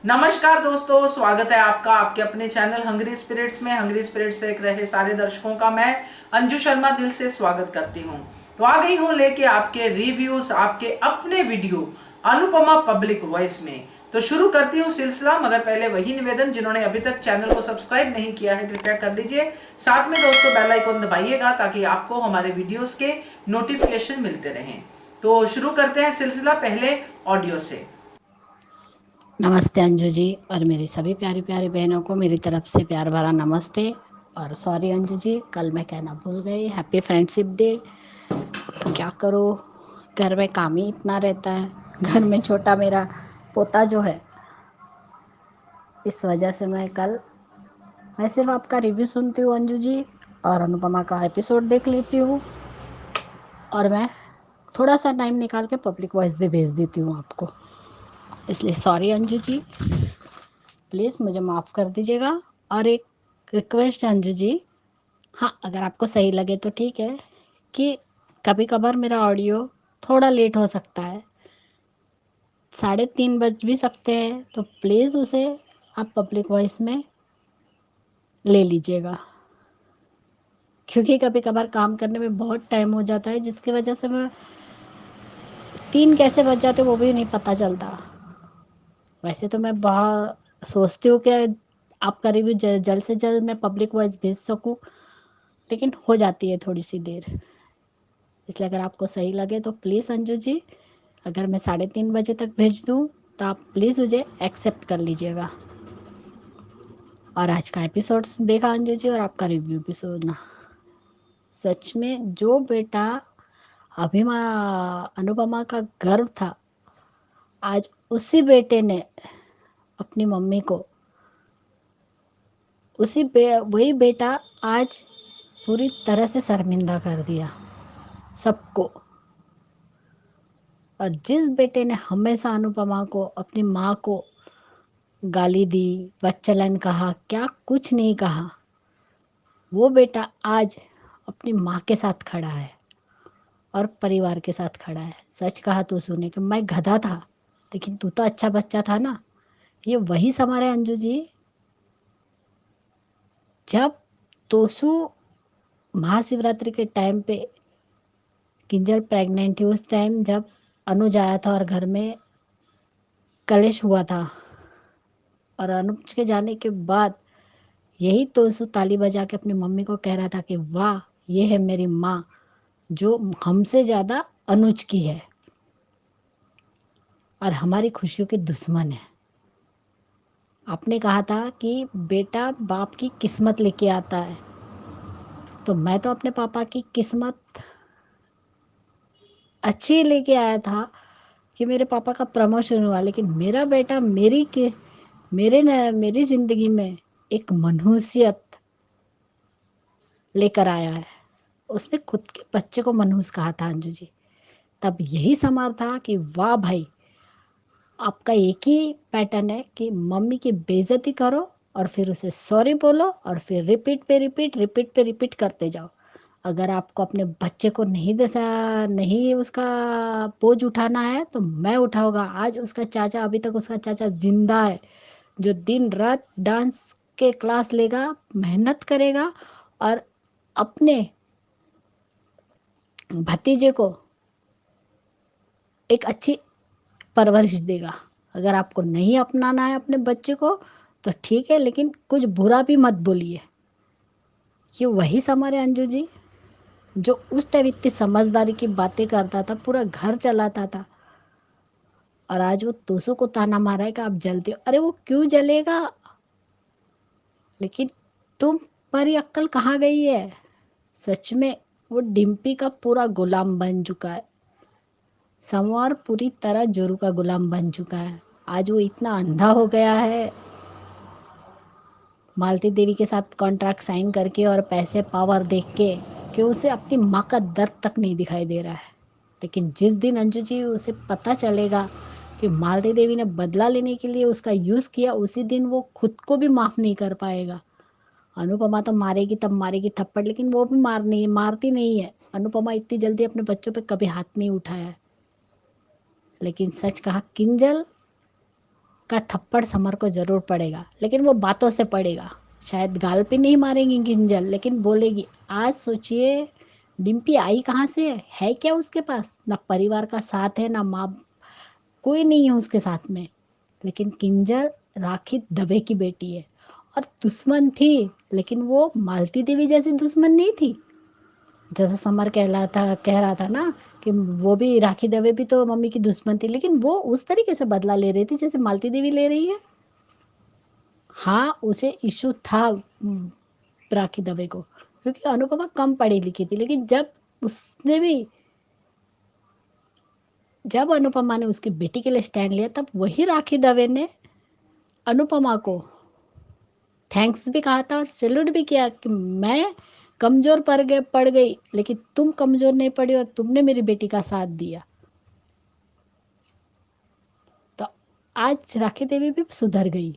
नमस्कार दोस्तों, स्वागत है आपका आपके अपने चैनल हंग्री स्पिरिट्स में। हंग्री स्पिरिट्स देख रहे सारे दर्शकों का मैं अंजू शर्मा दिल से स्वागत करती हूं। तो आ गई हूं लेके आपके रिव्यूज, आपके अपने वीडियो अनुपमा पब्लिक वॉइस में। तो शुरू करती हूँ सिलसिला, मगर पहले वही निवेदन, जिन्होंने अभी तक चैनल को सब्सक्राइब नहीं किया है कृपया कर लीजिए। साथ में दोस्तों बेल आइकन दबाइएगा ताकि आपको हमारे वीडियोस के नोटिफिकेशन मिलते रहें। तो शुरू करते हैं सिलसिला पहले ऑडियो से। नमस्ते अंजू जी और मेरी सभी प्यारी प्यारी बहनों को मेरी तरफ से प्यार भरा नमस्ते। और सॉरी अंजू जी, कल मैं कहना भूल गई, हैप्पी फ्रेंडशिप डे। क्या करो, घर में काम ही इतना रहता है। घर में छोटा मेरा पोता जो है, इस वजह से मैं सिर्फ आपका रिव्यू सुनती हूँ अंजू जी, और अनुपमा का एपिसोड देख लेती हूँ, और मैं थोड़ा सा टाइम निकाल के पब्लिक वॉइस भी भेज देती हूँ आपको। इसलिए सॉरी अंजू जी, प्लीज़ मुझे माफ़ कर दीजिएगा। और एक रिक्वेस्ट है अंजू जी, हाँ अगर आपको सही लगे तो ठीक है, कि कभी कभार मेरा ऑडियो थोड़ा लेट हो सकता है, 3:30 बज भी सकते हैं, तो प्लीज़ उसे आप पब्लिक वॉइस में ले लीजिएगा, क्योंकि कभी कभार काम करने में बहुत टाइम हो जाता है, जिसकी वजह से मैं 3 कैसे बज जाते वो भी नहीं पता चलता। वैसे तो मैं बहुत सोचती हूँ कि आपका रिव्यू जल्द से जल्द मैं पब्लिक वॉइस भेज सकूँ, लेकिन हो जाती है थोड़ी सी देर। इसलिए अगर आपको सही लगे तो प्लीज़ अंजू जी, अगर मैं 3:30 बजे तक भेज दूँ तो आप प्लीज़ मुझे एक्सेप्ट कर लीजिएगा। और आज का एपिसोड देखा अंजू जी, और आपका रिव्यू भी सुना। सच में जो बेटा अभिमा अनुपमा का गर्व था, आज उसी बेटे ने अपनी मम्मी को, वही बेटा आज पूरी तरह से शर्मिंदा कर दिया सबको। और जिस बेटे ने हमेशा अनुपमा को, अपनी माँ को गाली दी, बच्चलन कहा, क्या कुछ नहीं कहा, वो बेटा आज अपनी माँ के साथ खड़ा है और परिवार के साथ खड़ा है। सच कहा तो सुने कि मैं गधा था, लेकिन तू तो अच्छा बच्चा था ना। ये वही समय है अंजू जी, जब तोसू महाशिवरात्रि के टाइम पे किंजल प्रेग्नेंट थी, उस टाइम जब अनुज आया था और घर में कलेश हुआ था, और अनुज के जाने के बाद यही तोसू ताली बजा के अपनी मम्मी को कह रहा था कि वाह, ये है मेरी माँ जो हमसे ज़्यादा अनुज की है और हमारी खुशियों की दुश्मन है। आपने कहा था कि बेटा बाप की किस्मत लेके आता है, तो मैं तो अपने पापा की किस्मत अच्छी लेके आया था कि मेरे पापा का प्रमोशन हुआ, लेकिन मेरा बेटा मेरी ज़िंदगी में एक मनहूसियत लेकर आया है। उसने खुद के बच्चे को मनहूस कहा था अंजू जी। तब यही समा था कि वाह भाई, आपका एक ही पैटर्न है कि मम्मी की बेइज्जती करो और फिर उसे सॉरी बोलो, और फिर रिपीट करते जाओ। अगर आपको अपने बच्चे को नहीं उसका बोझ उठाना है तो मैं उठाऊंगा। आज उसका चाचा, अभी तक उसका चाचा जिंदा है, जो दिन रात डांस के क्लास लेगा, मेहनत करेगा और अपने भतीजे को एक अच्छी परवरिश देगा। अगर आपको नहीं अपनाना है अपने बच्चे को तो ठीक है, लेकिन कुछ बुरा भी मत बोलिए। ये वही समय है अंजू जी, जो उस टाइम इतनी समझदारी की बातें करता था, पूरा घर चलाता था, और आज वो दूसरों को ताना मारा है कि आप जलते हो। अरे वो क्यों जलेगा, लेकिन तुम पर ये अक्ल कहाँ गई है। सच में वो डिम्पी का पूरा गुलाम बन चुका है, समर पूरी तरह जोरू का गुलाम बन चुका है। आज वो इतना अंधा हो गया है, मालती देवी के साथ कॉन्ट्रैक्ट साइन करके और पैसे पावर देख के, कि उसे अपनी माँ का दर्द तक नहीं दिखाई दे रहा है। लेकिन जिस दिन अंजू जी उसे पता चलेगा कि मालती देवी ने बदला लेने के लिए उसका यूज़ किया, उसी दिन वो खुद को भी माफ़ नहीं कर पाएगा। अनुपमा तो मारेगी, तब मारेगी थप्पड़, लेकिन वो भी मारती नहीं है। अनुपमा इतनी जल्दी अपने बच्चों पे कभी हाथ नहीं उठाया है। लेकिन सच कहा, किंजल का थप्पड़ समर को ज़रूर पड़ेगा, लेकिन वो बातों से पड़ेगा। शायद गाल पे नहीं मारेंगी किंजल, लेकिन बोलेगी। आज सोचिए डिम्पी आई कहाँ से है क्या उसके पास? ना परिवार का साथ है, ना माँ, कोई नहीं है उसके साथ में। लेकिन किंजल राखी दवे की बेटी है और दुश्मन थी, लेकिन वो मालती देवी जैसी दुश्मन नहीं थी। जैसा समर कह रहा था ना कि वो भी, राखी दवे भी तो मम्मी की दुश्मन थी, लेकिन वो उस तरीके से बदला ले रही थी जैसे मालती देवी ले रही है। हाँ, उसे इशू था राखी दवे को, क्योंकि अनुपमा कम पढ़ी लिखी थी, लेकिन उसने भी जब अनुपमा ने उसकी बेटी के लिए स्टैंड लिया, तब वही राखी दवे ने अनुपमा को थैंक्स भी कहा था और सैल्यूट भी किया कि मैं कमज़ोर पड़ गई, लेकिन तुम कमज़ोर नहीं पड़ी और तुमने मेरी बेटी का साथ दिया। तो आज राखी देवी भी सुधर गई,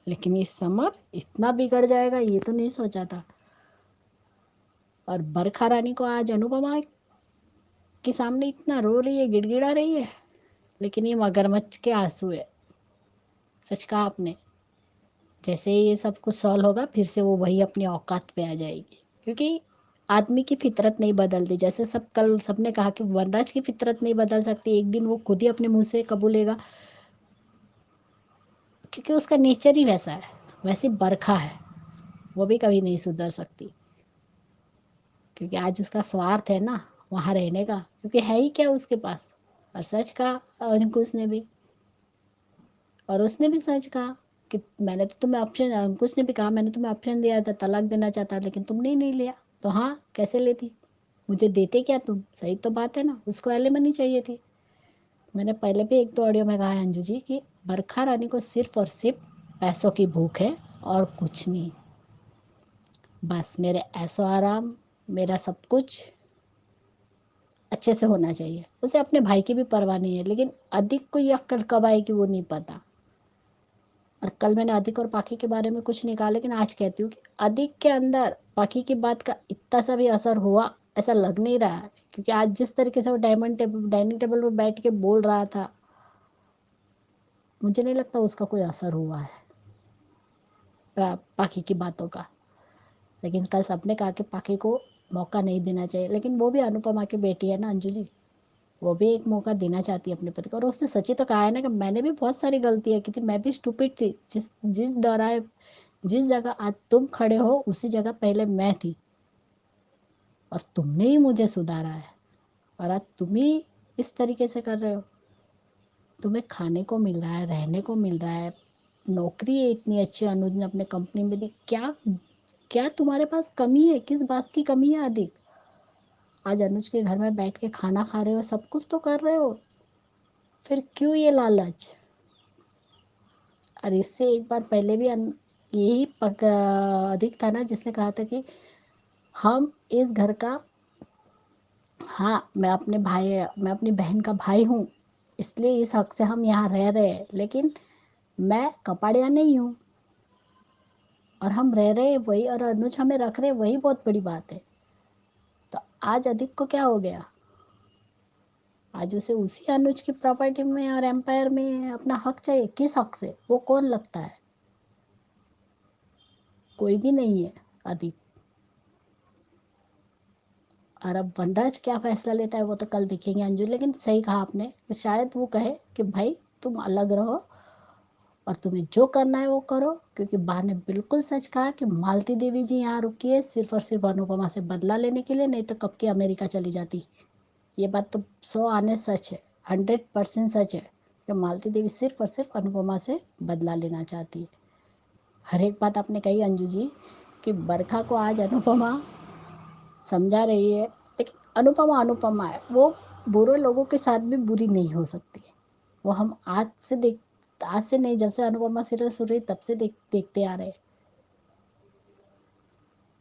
लेकिन ये समर इतना बिगड़ जाएगा ये तो नहीं सोचा था। और बरखा रानी को आज अनुपमा के सामने इतना रो रही है, गिड़गिड़ा रही है, लेकिन ये मगरमच्छ के आंसू है। सच कहा आपने। जैसे ही ये सब कुछ सॉल्व होगा, फिर से वो वही अपनी औकात पे आ जाएगी, क्योंकि आदमी की फितरत नहीं बदलती। जैसे कल सबने कहा कि वनराज की फितरत नहीं बदल सकती, एक दिन वो खुद ही अपने मुंह से कबूलेगा, क्योंकि उसका नेचर ही वैसा है। वैसी बरखा है, वो भी कभी नहीं सुधर सकती, क्योंकि आज उसका स्वार्थ है ना वहाँ रहने का, क्योंकि है ही क्या उसके पास। और सच कहा अंकुश ने भी, और उसने भी सच कहा कि मैंने तो तुम्हें ऑप्शन, अंकुश ने भी कहा मैंने तुम्हें ऑप्शन दिया था, तलाक देना चाहता, लेकिन तुमने ही नहीं लिया। तो हाँ, कैसे लेती, मुझे देते क्या तुम? सही तो बात है ना, उसको एलिमनी चाहिए थी। मैंने पहले भी एक दो ऑडियो में कहा है अंजू जी कि बरखा रानी को सिर्फ और सिर्फ पैसों की भूख है और कुछ नहीं। बस मेरे ऐसो आराम, मेरा सब कुछ अच्छे से होना चाहिए। उसे अपने भाई की भी परवाह नहीं है, लेकिन अधिक को ये अक्ल कब आएगी वो नहीं पता। और कल मैंने अधिक और पाखी के बारे में कुछ नहीं कहा, लेकिन आज कहती हूँ कि अधिक के अंदर पाखी की बात का इतना सा भी असर हुआ ऐसा लग नहीं रहा है, क्योंकि आज जिस तरीके से वो डाइनिंग टेबल पर बैठ के बोल रहा था, मुझे नहीं लगता उसका कोई असर हुआ है पाखी की बातों का। लेकिन कल सबने कहा कि पाखी को मौका नहीं देना चाहिए, लेकिन वो भी अनुपमा की बेटी है ना अंजू जी, वो भी एक मौका देना चाहती है अपने पति को। और उसने सच्ची तो कहा है ना कि मैंने भी बहुत सारी गलतियाँ की थी, मैं भी स्टूपिड थी। जिस जिस दौरान जिस जगह आज तुम खड़े हो, उसी जगह पहले मैं थी, और तुमने ही मुझे सुधारा है। और आज तुम ही इस तरीके से कर रहे हो। तुम्हें खाने को मिल रहा है, रहने को मिल रहा है, नौकरी है इतनी अच्छी अनुज ने अपने कंपनी में दी, क्या क्या तुम्हारे पास कमी है? किस बात की कमी है अधिक? आज अनुज के घर में बैठ के खाना खा रहे हो, सब कुछ तो कर रहे हो, फिर क्यों ये लालच? और इससे एक बार पहले भी यही अधिक था ना जिसने कहा था कि हम इस घर का, हाँ मैं अपनी बहन का भाई हूँ, इसलिए इस हक से हम यहाँ रह रहे हैं, लेकिन मैं कपाड़िया नहीं हूँ, और हम रह रहे वही, और अनुज हमें रख रहे वही बहुत बड़ी बात है। तो आज अधिक को क्या हो गया? आज उसे उसी अनुज की प्रॉपर्टी में और एम्पायर में अपना हक चाहिए। किस हक से? वो कौन लगता है? कोई भी नहीं है अधिक। और अब वनराज क्या फैसला लेता है वो तो कल देखेंगे अंजू, लेकिन सही कहा आपने कि शायद वो कहे कि भाई तुम अलग रहो और तुम्हें जो करना है वो करो, क्योंकि बा ने बिल्कुल सच कहा कि मालती देवी जी यहाँ रुकी है सिर्फ और सिर्फ अनुपमा से बदला लेने के लिए, नहीं तो कब की अमेरिका चली जाती। ये बात तो 100 आने सच है, 100% सच है कि मालती देवी सिर्फ और सिर्फ अनुपमा से बदला लेना चाहती है। हर एक बात आपने कही अंजू जी कि बरखा को आज अनुपमा समझा रही है, लेकिन अनुपमा अनुपमा है, वो बुरे लोगों के साथ भी बुरी नहीं हो सकती। वो हम आज से नहीं, जब से अनुपमा सीरियल शुरू हुई तब से देखते आ रहे हैं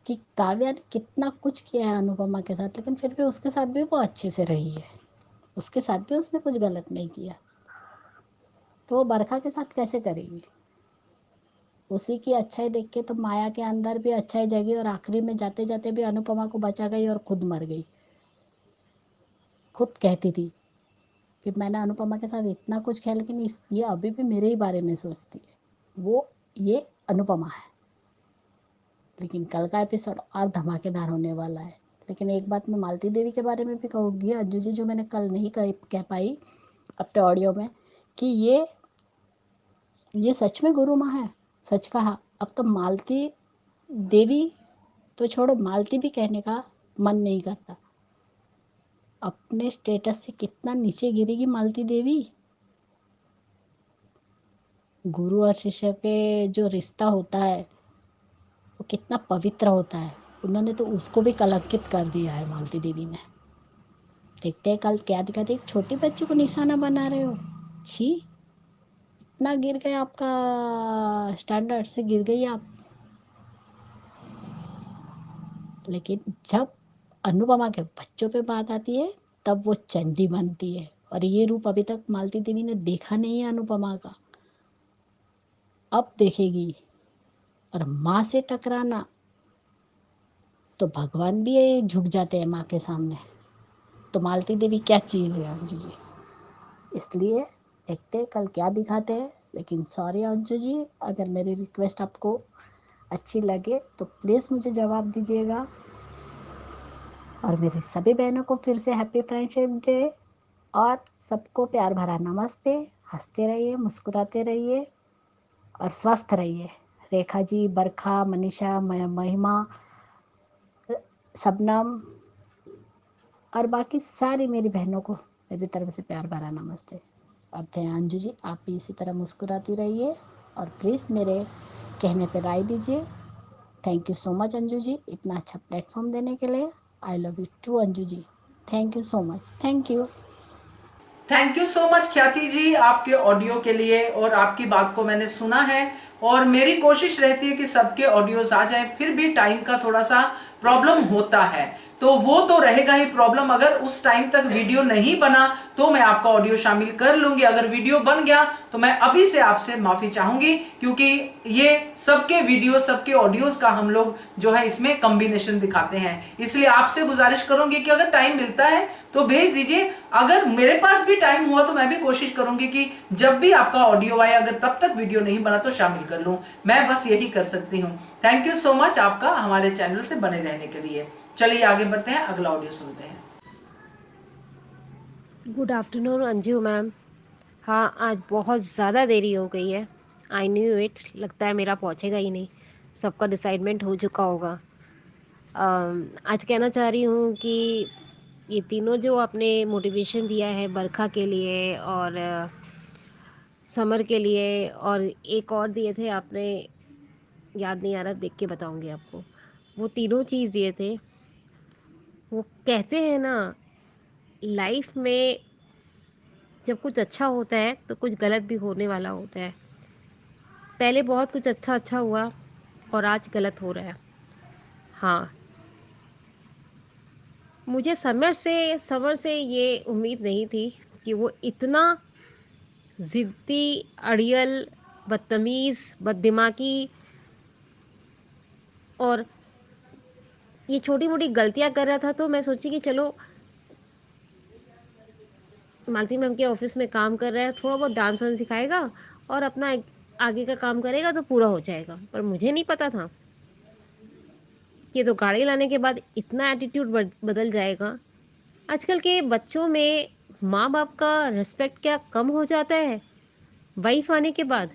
कि काव्या ने कितना कुछ किया है अनुपमा के साथ, लेकिन फिर भी उसके साथ भी वो अच्छे से रही है, उसके साथ भी उसने कुछ गलत नहीं किया। तो वो बरखा के साथ कैसे करेगी? उसी की अच्छाई देख के तो माया के अंदर भी अच्छाई जगी, और आखिरी में जाते जाते भी अनुपमा को बचा गई और खुद मर गई। खुद कहती थी कि मैंने अनुपमा के साथ इतना कुछ किया, लेकिन ये अभी भी मेरे ही बारे में सोचती है। वो ये अनुपमा है। लेकिन कल का एपिसोड और धमाकेदार होने वाला है। लेकिन एक बात मैं मालती देवी के बारे में भी कहूँगी, अंजू जी, जो मैंने कल नहीं कह पाई अपने ऑडियो में, कि ये सच में गुरु माँ है। सच कहा। अब तो मालती देवी तो छोड़ो, मालती भी कहने का मन नहीं करता। अपने स्टेटस से कितना नीचे गिरेगी मालती देवी। गुरु और शिष्य के जो रिश्ता होता है वो कितना पवित्र होता है, उन्होंने तो उसको भी कलंकित कर दिया है मालती देवी ने। देखते हैं कल क्या दिखाते। एक छोटी बच्ची को निशाना बना रहे हो। छी, इतना गिर गया आपका स्टैंडर्ड से, गिर गई आप। लेकिन जब अनुपमा के बच्चों पे बात आती है तब वो चंडी बनती है। और ये रूप अभी तक मालती देवी ने देखा नहीं है अनुपमा का, अब देखेगी। और माँ से टकराना तो भगवान भी झुक जाते हैं माँ के सामने। तो मालती देवी क्या चीज़ है अंजू जी। इसलिए देखते हैं कल क्या दिखाते हैं। लेकिन सॉरी अंजू जी, अगर मेरी रिक्वेस्ट आपको अच्छी लगे तो प्लीज़ मुझे जवाब दीजिएगा। और मेरी सभी बहनों को फिर से हैप्पी फ्रेंडशिप डे और सबको प्यार भरा नमस्ते। हंसते रहिए, मुस्कुराते रहिए और स्वस्थ रहिए। रेखा जी, बरखा, मनीषा, महिमा, शबनम और बाकी सारी मेरी बहनों को मेरी तरफ से प्यार भरा नमस्ते। अब थे अंजू जी, आप भी इसी तरह मुस्कुराती रहिए और प्लीज़ मेरे कहने पर राय दीजिए। Thank you so much Anju ji, इतना अच्छा प्लेटफॉर्म देने के लिए। I love you too Anju ji. Thank you so much. Thank you. Thank you so much Khyati ji, आपके ऑडियो के लिए। और आपकी बात को मैंने सुना है और मेरी कोशिश रहती है कि सबके ऑडियोज आ जाएं, फिर भी टाइम का थोड़ा सा प्रॉब्लम होता है, तो वो तो रहेगा ही प्रॉब्लम। अगर उस टाइम तक वीडियो नहीं बना तो मैं आपका ऑडियो शामिल कर लूंगी। अगर वीडियो बन गया तो मैं अभी से आपसे माफी चाहूंगी, क्योंकि ये सबके वीडियो, सबके ऑडियोज का हम लोग जो है इसमें कॉम्बिनेशन दिखाते हैं। इसलिए आपसे गुजारिश करूंगी कि अगर टाइम मिलता है तो भेज दीजिए। अगर मेरे पास भी टाइम हुआ तो मैं भी कोशिश करूंगी कि जब भी आपका ऑडियो आए, अगर तब तक वीडियो नहीं बना तो शामिल कर लूं। मैं बस यही कर सकती हूं। थैंक यू सो मच आपका हमारे चैनल से बने रहने के लिए। चलिए आगे बढ़ते हैं, अगला ऑडियो सुनते हैं। Good afternoon Anju ma'am. हाँ, आज बहुत ज़्यादा देरी हो गई है। I knew it. लगता है मेरा पहुँचेगा ही नहीं। सबका डिसाइडमेंट हो चुका होगा। आज कहना चाह रही हूँ कि ये तीनों जो आपने मोटिवेशन दिया है, बरखा के लिए और समर के लिए, और एक और दिए थे आपने, याद नहीं आ रहा, देख के बताऊँगी आपको। वो तीनों चीज़ दिए थे। वो कहते हैं ना, लाइफ में जब कुछ अच्छा होता है तो कुछ गलत भी होने वाला होता है। पहले बहुत कुछ अच्छा अच्छा हुआ और आज गलत हो रहा है। हाँ, मुझे समर से ये उम्मीद नहीं थी कि वो इतना ज़िद्दी, अड़ियल, बदतमीज़, बददिमागी और ये छोटी मोटी गलतियां कर रहा था। तो मैं सोची कि चलो, मालती मैम के ऑफिस में काम कर रहा है, थोड़ा बहुत डांस वांस सिखाएगा और अपना आगे का काम करेगा तो पूरा हो जाएगा। पर मुझे नहीं पता था कि तो गाड़ी लाने के बाद इतना एटीट्यूड बदल जाएगा। आजकल के बच्चों में माँ बाप का रिस्पेक्ट क्या कम हो जाता है वाइफ आने के बाद?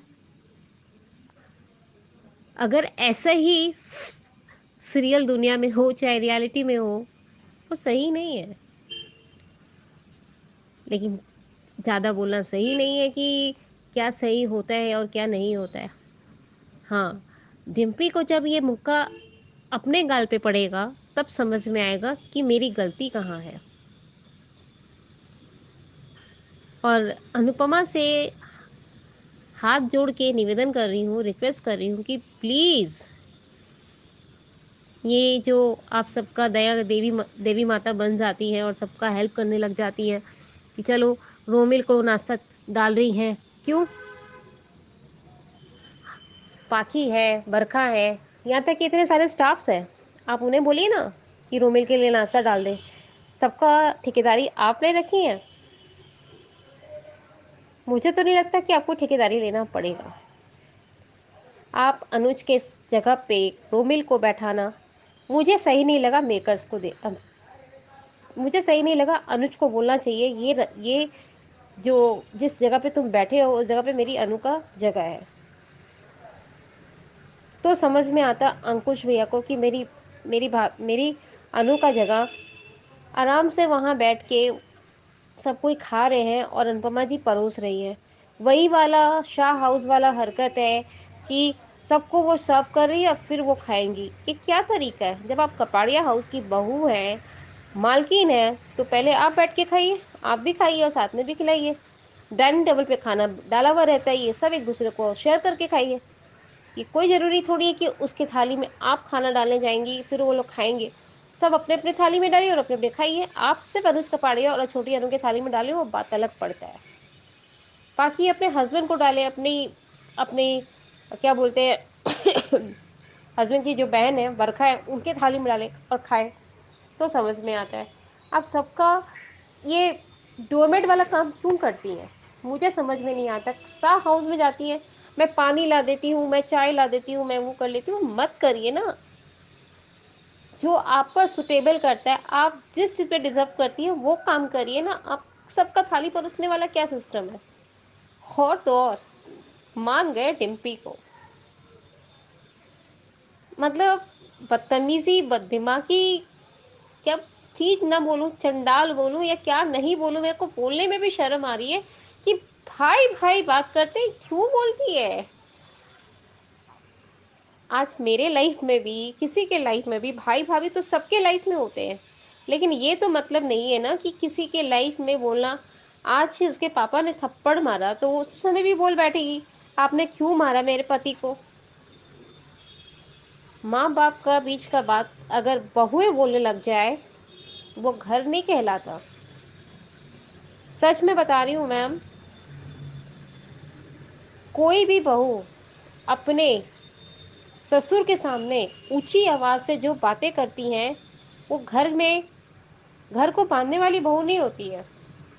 अगर ऐसा ही सीरियल दुनिया में हो, चाहे रियलिटी में हो, वो सही नहीं है। लेकिन ज़्यादा बोलना सही नहीं है कि क्या सही होता है और क्या नहीं होता है। हाँ, डिम्पी को जब ये मुक्का अपने गाल पे पड़ेगा तब समझ में आएगा कि मेरी गलती कहाँ है। और अनुपमा से हाथ जोड़ के निवेदन कर रही हूँ, रिक्वेस्ट कर रही हूँ कि प्लीज़, ये जो आप सबका दया देवी माता बन जाती हैं और सबका हेल्प करने लग जाती हैं कि चलो रोमिल को नाश्ता डाल रही हैं, क्यों? पाखी है, बरखा है, यहाँ तक कि इतने सारे स्टाफ्स हैं, आप उन्हें बोलिए ना कि रोमिल के लिए नाश्ता डाल दें। सबका ठेकेदारी आपने रखी है। मुझे तो नहीं लगता कि आपको ठेकेदारी लेना पड़ेगा। आप अनुज के जगह पे रोमिल को बैठाना मुझे सही नहीं लगा। मुझे सही नहीं लगा। अनुज को बोलना चाहिए ये जो जिस जगह पे तुम बैठे हो उस जगह पे मेरी अनु का जगह है। तो समझ में आता अंकुश भैया को कि मेरी अनु का जगह आराम से वहाँ बैठ के सब कोई खा रहे हैं और अनुपमा जी परोस रही है। वही वाला शाह हाउस वाला हरकत है कि सबको वो सर्व कर रही है और फिर वो खाएंगी। ये क्या तरीका है? जब आप कपाड़िया हाउस की बहू हैं, मालकिन है, तो पहले आप बैठ के खाइए, आप भी खाइए और साथ में भी खिलाइए। डाइनिंग टेबल पे खाना डाला हुआ रहता है, ये सब एक दूसरे को शेयर करके खाइए। ये कोई ज़रूरी थोड़ी है कि उसके थाली में आप खाना डालने जाएंगी फिर वो लोग खाएंगे। सब अपने अपने थाली में डालिए और अपने अपने खाइए। आप सिर्फ अनुज कपाड़िया और छोटी अनु के थाली में डालिए, वो बात अलग पड़ता है। बाकी अपने हस्बैंड को डालें, अपनी अपनी क्या बोलते हैं हस्बैंड की जो बहन है बरखा है उनके थाली में डालें और खाए, तो समझ में आता है। आप सबका ये डोरमेट वाला काम क्यों करती हैं? मुझे समझ में नहीं आता। सा हाउस में जाती है, मैं पानी ला देती हूँ, मैं चाय ला देती हूँ, मैं वो कर लेती हूँ। मत करिए ना। जो आप पर सुटेबल करता है, आप जिस चीज़ पे डिजर्व करती है वो काम करिए ना। आप सबका थाली परोसने वाला क्या सिस्टम है? और तो और मान गए डिम्पी को। मतलब बदतमीजी, बददिमागी, क्या चीज ना बोलूं, चंडाल बोलूं या क्या नहीं बोलूं, मेरे को बोलने में भी शर्म आ रही है कि भाई भाई बात करते क्यों बोलती है। आज मेरे लाइफ में भी, किसी के लाइफ में भी भाई भाभी तो सबके लाइफ में होते हैं, लेकिन ये तो मतलब नहीं है ना कि किसी के लाइफ में बोलना। आज उसके पापा ने थप्पड़ मारा तो वो उस समय भी बोल बैठेगी आपने क्यों मारा मेरे पति को। माँ बाप का बीच का बात अगर बहुएं बोलने लग जाए, वो घर नहीं कहलाता। सच में बता रही हूँ मैम, कोई भी बहू अपने ससुर के सामने ऊंची आवाज से जो बातें करती हैं, वो घर को बांधने वाली बहू नहीं होती है,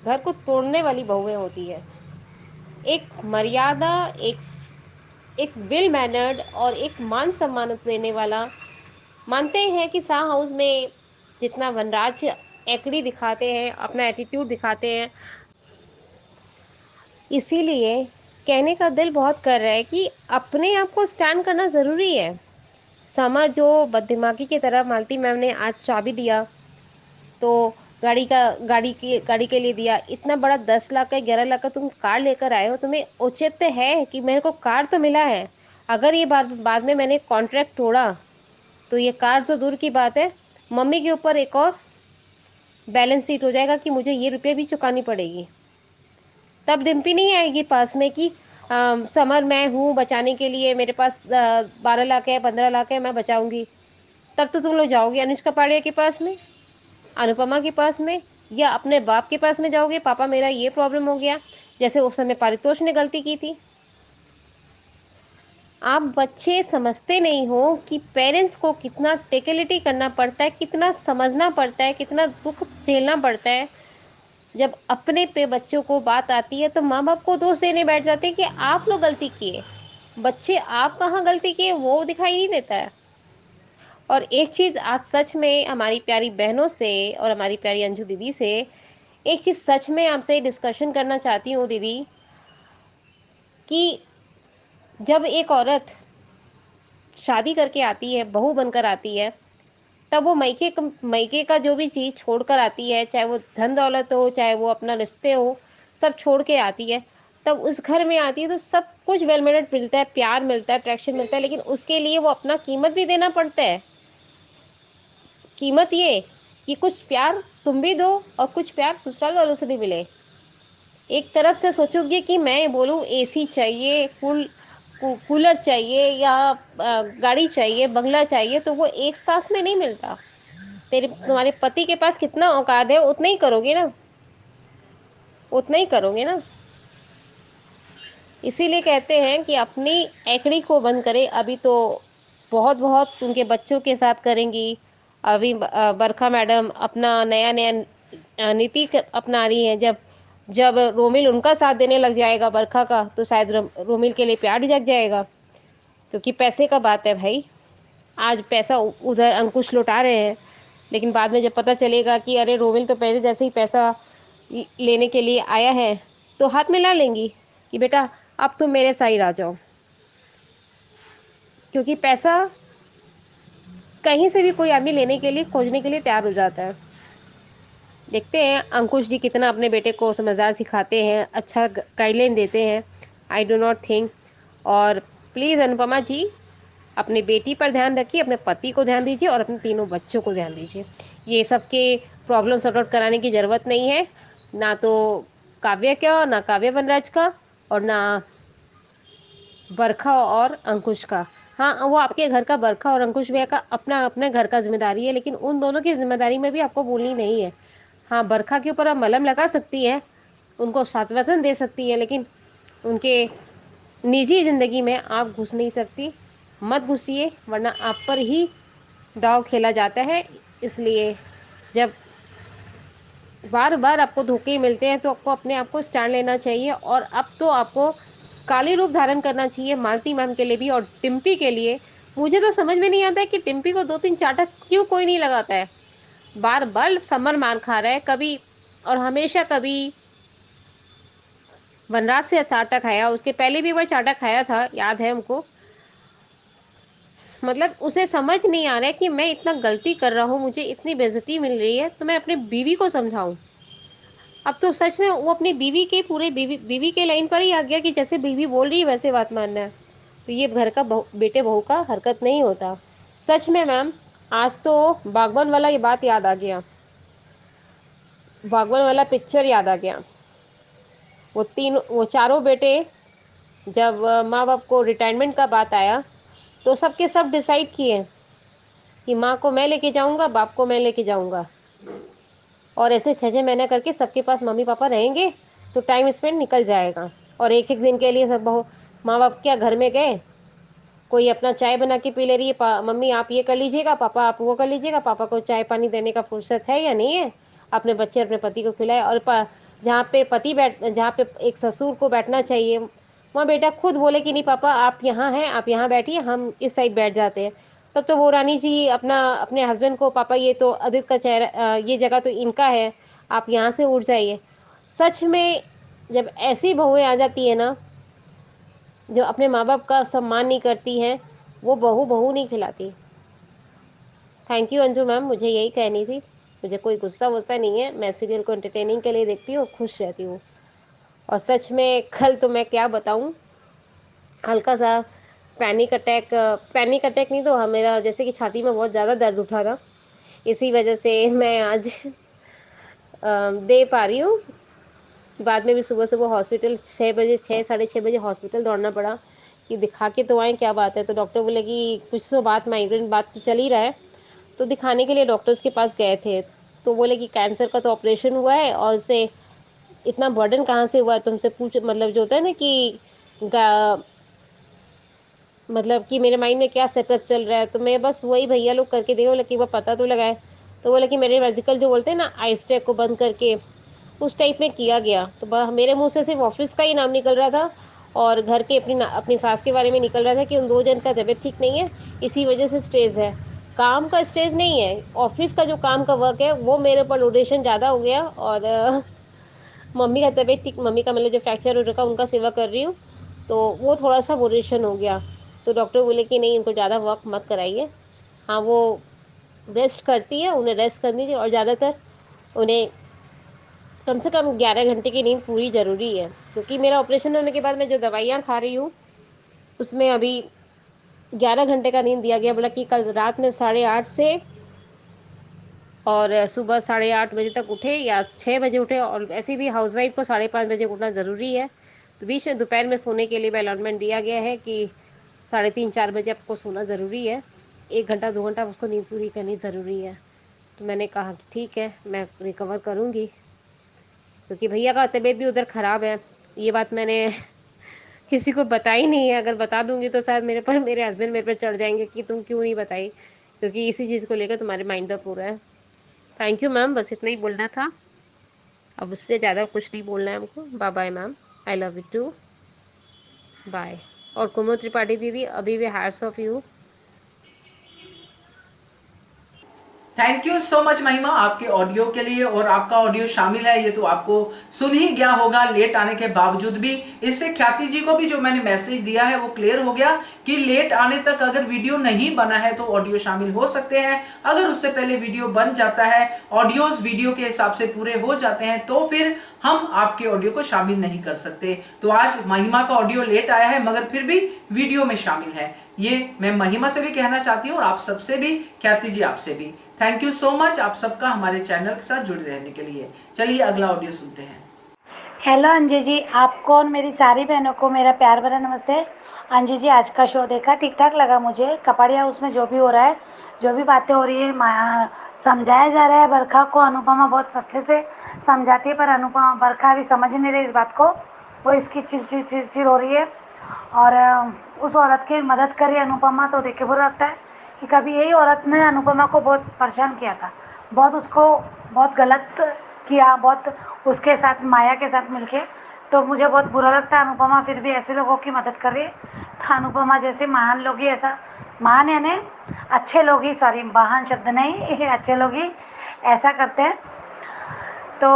घर को तोड़ने वाली बहुएं होती है। एक मर्यादा, एक वेल मैनर्ड और एक मान सम्मान देने वाला। मानते हैं कि सा हाउस में जितना वनराज एकड़ी दिखाते हैं, अपना एटीट्यूड दिखाते हैं, इसीलिए कहने का दिल बहुत कर रहा है कि अपने आप को स्टैंड करना ज़रूरी है। समर जो बददिमागी की तरह मालती मैम ने आज चाबी दिया, तो गाड़ी के लिए दिया। इतना बड़ा 10 लाख का 11 लाख का तुम कार लेकर आए हो, तुम्हें औचित्य है कि मेरे को कार तो मिला है। अगर ये बाद में मैंने कॉन्ट्रैक्ट तोड़ा तो ये कार तो दूर की बात है, मम्मी के ऊपर एक और बैलेंस शीट हो जाएगा कि मुझे ये रुपये भी चुकानी पड़ेगी। तब डिम्पी नहीं आएगी पास में कि समर मैं हूँ बचाने के लिए, मेरे पास 12 लाख है, 15 लाख है, मैं बचाऊंगी। तब तो तुम लोग जाओगे अनुज कपाड़िया के पास में, अनुपमा के पास में, या अपने बाप के पास में जाओगे, पापा मेरा ये प्रॉब्लम हो गया, जैसे उस समय पारितोष ने गलती की थी। आप बच्चे समझते नहीं हो कि पेरेंट्स को कितना टेकेलिटी करना पड़ता है, कितना समझना पड़ता है, कितना दुख झेलना पड़ता है। जब अपने पे बच्चों को बात आती है तो माँ बाप को दोष देने बैठ जाते हैं कि आप लोग गलती किए। बच्चे आप कहाँ गलती किए वो दिखाई नहीं देता है। और एक चीज़ आज सच में हमारी प्यारी बहनों से और हमारी प्यारी अंजू दीदी से एक चीज़ सच में आपसे डिस्कशन करना चाहती हूँ दीदी, कि जब एक औरत शादी करके आती है, बहू बनकर आती है, तब वो मायके का जो भी चीज़ छोड़ कर आती है, चाहे वो धन दौलत हो, चाहे वो अपना रिश्ते हो, सब छोड़ के आती है। तब उस घर में आती है तो सब कुछ वेल मेड मिलता है, प्यार मिलता है, अट्रैक्शन मिलता है, लेकिन उसके लिए वो अपना कीमत भी देना पड़ता है। कीमत ये कि कुछ प्यार तुम भी दो और कुछ प्यार ससुराल वालों से भी मिले। एक तरफ से सोचोगे कि मैं बोलूँ एसी चाहिए, कूलर चाहिए या गाड़ी चाहिए, बंगला चाहिए, तो वो एक सांस में नहीं मिलता। तुम्हारे पति के पास कितना औकात है उतना ही करोगे ना, उतना ही करोगे ना। इसीलिए कहते हैं कि अपनी एकड़ी को बंद करें। अभी तो बहुत बहुत उनके बच्चों के साथ करेंगी। अभी बरखा मैडम अपना नया नया नीति अपना रही हैं। जब जब रोमिल उनका साथ देने लग जाएगा बरखा का, तो शायद रोमिल के लिए प्यार भी जग जाएगा, क्योंकि पैसे का बात है भाई। आज पैसा उधर अंकुश लौटा रहे हैं, लेकिन बाद में जब पता चलेगा कि अरे रोमिल तो पहले जैसे ही पैसा लेने के लिए आया है, तो हाथ मिला लेंगी कि बेटा अब तुम मेरे साइड आ जाओ, क्योंकि पैसा कहीं से भी कोई आदमी लेने के लिए खोजने के लिए तैयार हो जाता है। देखते हैं अंकुश जी कितना अपने बेटे को समझदार सिखाते हैं, अच्छा गाइडलाइन देते हैं। I do not think. और प्लीज़ अनुपमा जी, अपनी बेटी पर ध्यान रखिए, अपने पति को ध्यान दीजिए और अपने तीनों बच्चों को ध्यान दीजिए। ये सबके प्रॉब्लम सॉर्ट आउट कराने की ज़रूरत नहीं है, ना तो काव्य का, ना काव्य वनराज का, और ना बरखा और अंकुश का। हाँ, वो आपके घर का बरखा और अंकुश भैया का अपना अपने घर का जिम्मेदारी है, लेकिन उन दोनों की जिम्मेदारी में भी आपको बोलनी नहीं है। हाँ, बरखा के ऊपर आप मलहम लगा सकती है, उनको सांत्वना दे सकती है, लेकिन उनके निजी ज़िंदगी में आप घुस नहीं सकती। मत घुसिए, वरना आप पर ही दाँव खेला जाता है। इसलिए जब बार-बार आपको धोखे मिलते हैं, तो आपको अपने आप को स्टैंड लेना चाहिए, और अब तो आपको काली रूप धारण करना चाहिए मालती मैम के लिए भी और टिम्पी के लिए। मुझे तो समझ में नहीं आता है कि टिम्पी को 2-3 चाटक क्यों कोई नहीं लगाता है। बार-बार समर मार खा रहा है, कभी और हमेशा कभी वनराज से चाटा खाया, उसके पहले भी वो चाटा खाया था, याद है हमको। मतलब उसे समझ नहीं आ रहा है कि मैं इतना गलती कर रहा हूँ, मुझे इतनी बेइज्जती मिल रही है, तो मैं अपनी बीवी को समझाऊँ। अब तो सच में वो अपनी बीवी के पूरे बीवी के लाइन पर ही आ गया कि जैसे बीवी बोल रही है वैसे बात मानना है। तो ये घर का बेटे बहू का हरकत नहीं होता। सच में मैम, आज तो बागबान वाला ये बात याद आ गया, बागबान वाला पिक्चर याद आ गया। वो चारों बेटे, जब माँ बाप को रिटायरमेंट का बात आया, तो सबके सब डिसाइड किए कि माँ को मैं लेके जाऊंगा, बाप को मैं लेके जाऊंगा, और ऐसे 6-6 महीने करके सबके पास मम्मी पापा रहेंगे, तो टाइम स्पेंड निकल जाएगा। और एक एक दिन के लिए सब बहू माँ बाप क्या घर में गए, कोई अपना चाय बना के पी ले रही है, मम्मी आप ये कर लीजिएगा, पापा आप वो कर लीजिएगा, पापा को चाय पानी देने का फुर्सत है या नहीं है, अपने बच्चे अपने पति को खिलाए। और जहाँ पे एक ससुर को बैठना चाहिए, वहाँ बेटा खुद बोले कि नहीं पापा आप यहाँ हैं, आप यहाँ बैठिए, हम इस साइड बैठ जाते हैं। तब तो वो रानी जी अपने हस्बैंड को, पापा ये तो आदित्य का चेहरा, ये जगह तो इनका है, आप यहाँ से उठ जाइए। सच में जब ऐसी बहुएं आ जाती है ना, जो अपने माँ बाप का सम्मान नहीं करती हैं, वो बहू बहू नहीं खिलाती। थैंक यू अंजू मैम, मुझे यही कहनी थी। मुझे कोई गुस्सा वुस्सा नहीं है, मैं सीरियल को एंटरटेनिंग के लिए देखती हूँ, खुश रहती हूँ। और सच में कल तो मैं क्या बताऊँ, हल्का सा पैनिक अटैक नहीं तो मेरा जैसे कि छाती में बहुत ज़्यादा दर्द उठा था, इसी वजह से मैं आज दे पा रही हूँ। बाद में भी सुबह सुबह हॉस्पिटल 6 बजे, 6 साढ़े 6 बजे हॉस्पिटल दौड़ना पड़ा कि दिखा के तो आएँ, क्या बात है। तो डॉक्टर बोले कि कुछ तो बात, माइग्रेन बात तो चल ही रहा है। तो दिखाने के लिए डॉक्टर्स के पास गए थे, तो बोले कि कैंसर का तो ऑपरेशन हुआ है, और इससे इतना बर्डन कहाँ से हुआ है तुमसे पूछ, मतलब जो होता है ना कि मतलब कि मेरे माइंड में क्या सेटअप चल रहा है, तो मैं बस वही भैया लोग करके देखो, लेकिन वो पता तो लगाए। तो बोले कि मेरे वेजिकल जो बोलते हैं ना, आइस ट्रैक को बंद करके, उस टाइप में किया गया। तो मेरे मुंह से सिर्फ ऑफिस का ही नाम निकल रहा था, और घर के अपनी सास के बारे में निकल रहा था कि उन 2 जन का तबीयत ठीक नहीं है, इसी वजह से स्ट्रेस है। काम का स्ट्रेस नहीं है, ऑफिस का जो काम का वर्क है वो मेरे ऊपर लोडेशन ज़्यादा हो गया। और मम्मी का तबीयत ठीक, मम्मी का मतलब जो फ्रैक्चर हो रखा उनका सेवा कर रही हूँ, तो वो थोड़ा सा लोडेशन हो गया। तो डॉक्टर बोले कि नहीं, इनको ज़्यादा वर्क मत कराइए। हाँ, वो रेस्ट करती है, उन्हें रेस्ट करनी चाहिए, और ज़्यादातर उन्हें कम से कम 11 घंटे की नींद पूरी ज़रूरी है, क्योंकि मेरा ऑपरेशन होने के बाद मैं जो दवाइयाँ खा रही हूँ, उसमें अभी 11 घंटे का नींद दिया गया। बोला कि कल रात में 8:30 से और सुबह 8:30 बजे तक उठे या 6 बजे उठे, और ऐसे भी हाउसवाइफ को 5:30 बजे उठना ज़रूरी है। तो बीच में दोपहर में सोने के लिए भी अलॉटमेंट दिया गया है कि 3:30-4 बजे आपको सोना ज़रूरी है, 1 घंटा 2 घंटा उसको नींद पूरी करनी ज़रूरी है। तो मैंने कहा कि ठीक है, मैं रिकवर करूँगी, क्योंकि भैया का तबीयत भी उधर ख़राब है। ये बात मैंने किसी को बताई नहीं है, अगर बता दूँगी तो शायद मेरे हस्बैंड मेरे पे चढ़ जाएँगे कि तुम क्यों नहीं बताई, क्योंकि इसी चीज़ को लेकर तुम्हारे माइंड पर पूरा है। थैंक यू मैम, बस इतना ही बोलना था। अब उससे ज़्यादा कुछ नहीं बोलना है हमको। Bye bye ma'am, I love you too, bye. और कुमुद त्रिपाठी दीदी, अभी भी hats off you. Thank you so much Mahima आपके ऑडियो के लिए। और आपका ऑडियो शामिल है, ये तो आपको सुन ही गया होगा लेट आने के बावजूद भी। इससे ख्याति जी को भी जो मैंने मैसेज दिया है वो क्लियर हो गया कि लेट आने तक अगर वीडियो नहीं बना है तो ऑडियो शामिल हो सकते हैं। अगर उससे पहले वीडियो बन जाता है, ऑडियोज वीडियो के हिसाब से पूरे हो जाते हैं, तो फिर हम आपके ऑडियो को शामिल नहीं कर सकते। तो आज महिमा का ऑडियो लेट आया है मगर फिर भी वीडियो में शामिल है। ये मैं महिमा से भी कहना चाहती हूँ और आप सबसे भी, ख्याति जी आपसे भी। थैंक यू सो मच आप सबका हमारे चैनल के साथ जुड़े रहने के लिए। चलिए अगला ऑडियो सुनते हैं। हेलो अंजू जी, आपको और मेरी सारी बहनों को मेरा प्यार भरा नमस्ते। अंजू जी, आज का शो देखा, ठीक ठाक लगा मुझे। कपड़िया उसमें जो भी हो रहा है, जो भी बातें हो रही है, समझाया जा रहा है बरखा को। अनुपमा बहुत अच्छे से समझाती है, पर अनुपमा बरखा अभी समझ नहीं रही इस बात को। वो इसकी चिड़चिड़ चिड़चिड़ हो रही है और उस औरत की मदद कर रही है अनुपमा। तो देख के बुरा लगता है कि कभी यही औरत ने अनुपमा को बहुत परेशान किया था, बहुत उसको बहुत गलत किया, बहुत उसके साथ माया के साथ मिलके। तो मुझे बहुत बुरा लगता है, अनुपमा फिर भी ऐसे लोगों की मदद कर रही है। तो अनुपमा जैसे महान लोग ही ऐसा, महान यानी अच्छे लोग ही, सॉरी महान शब्द नहीं अच्छे लोग ही ऐसा करते हैं। तो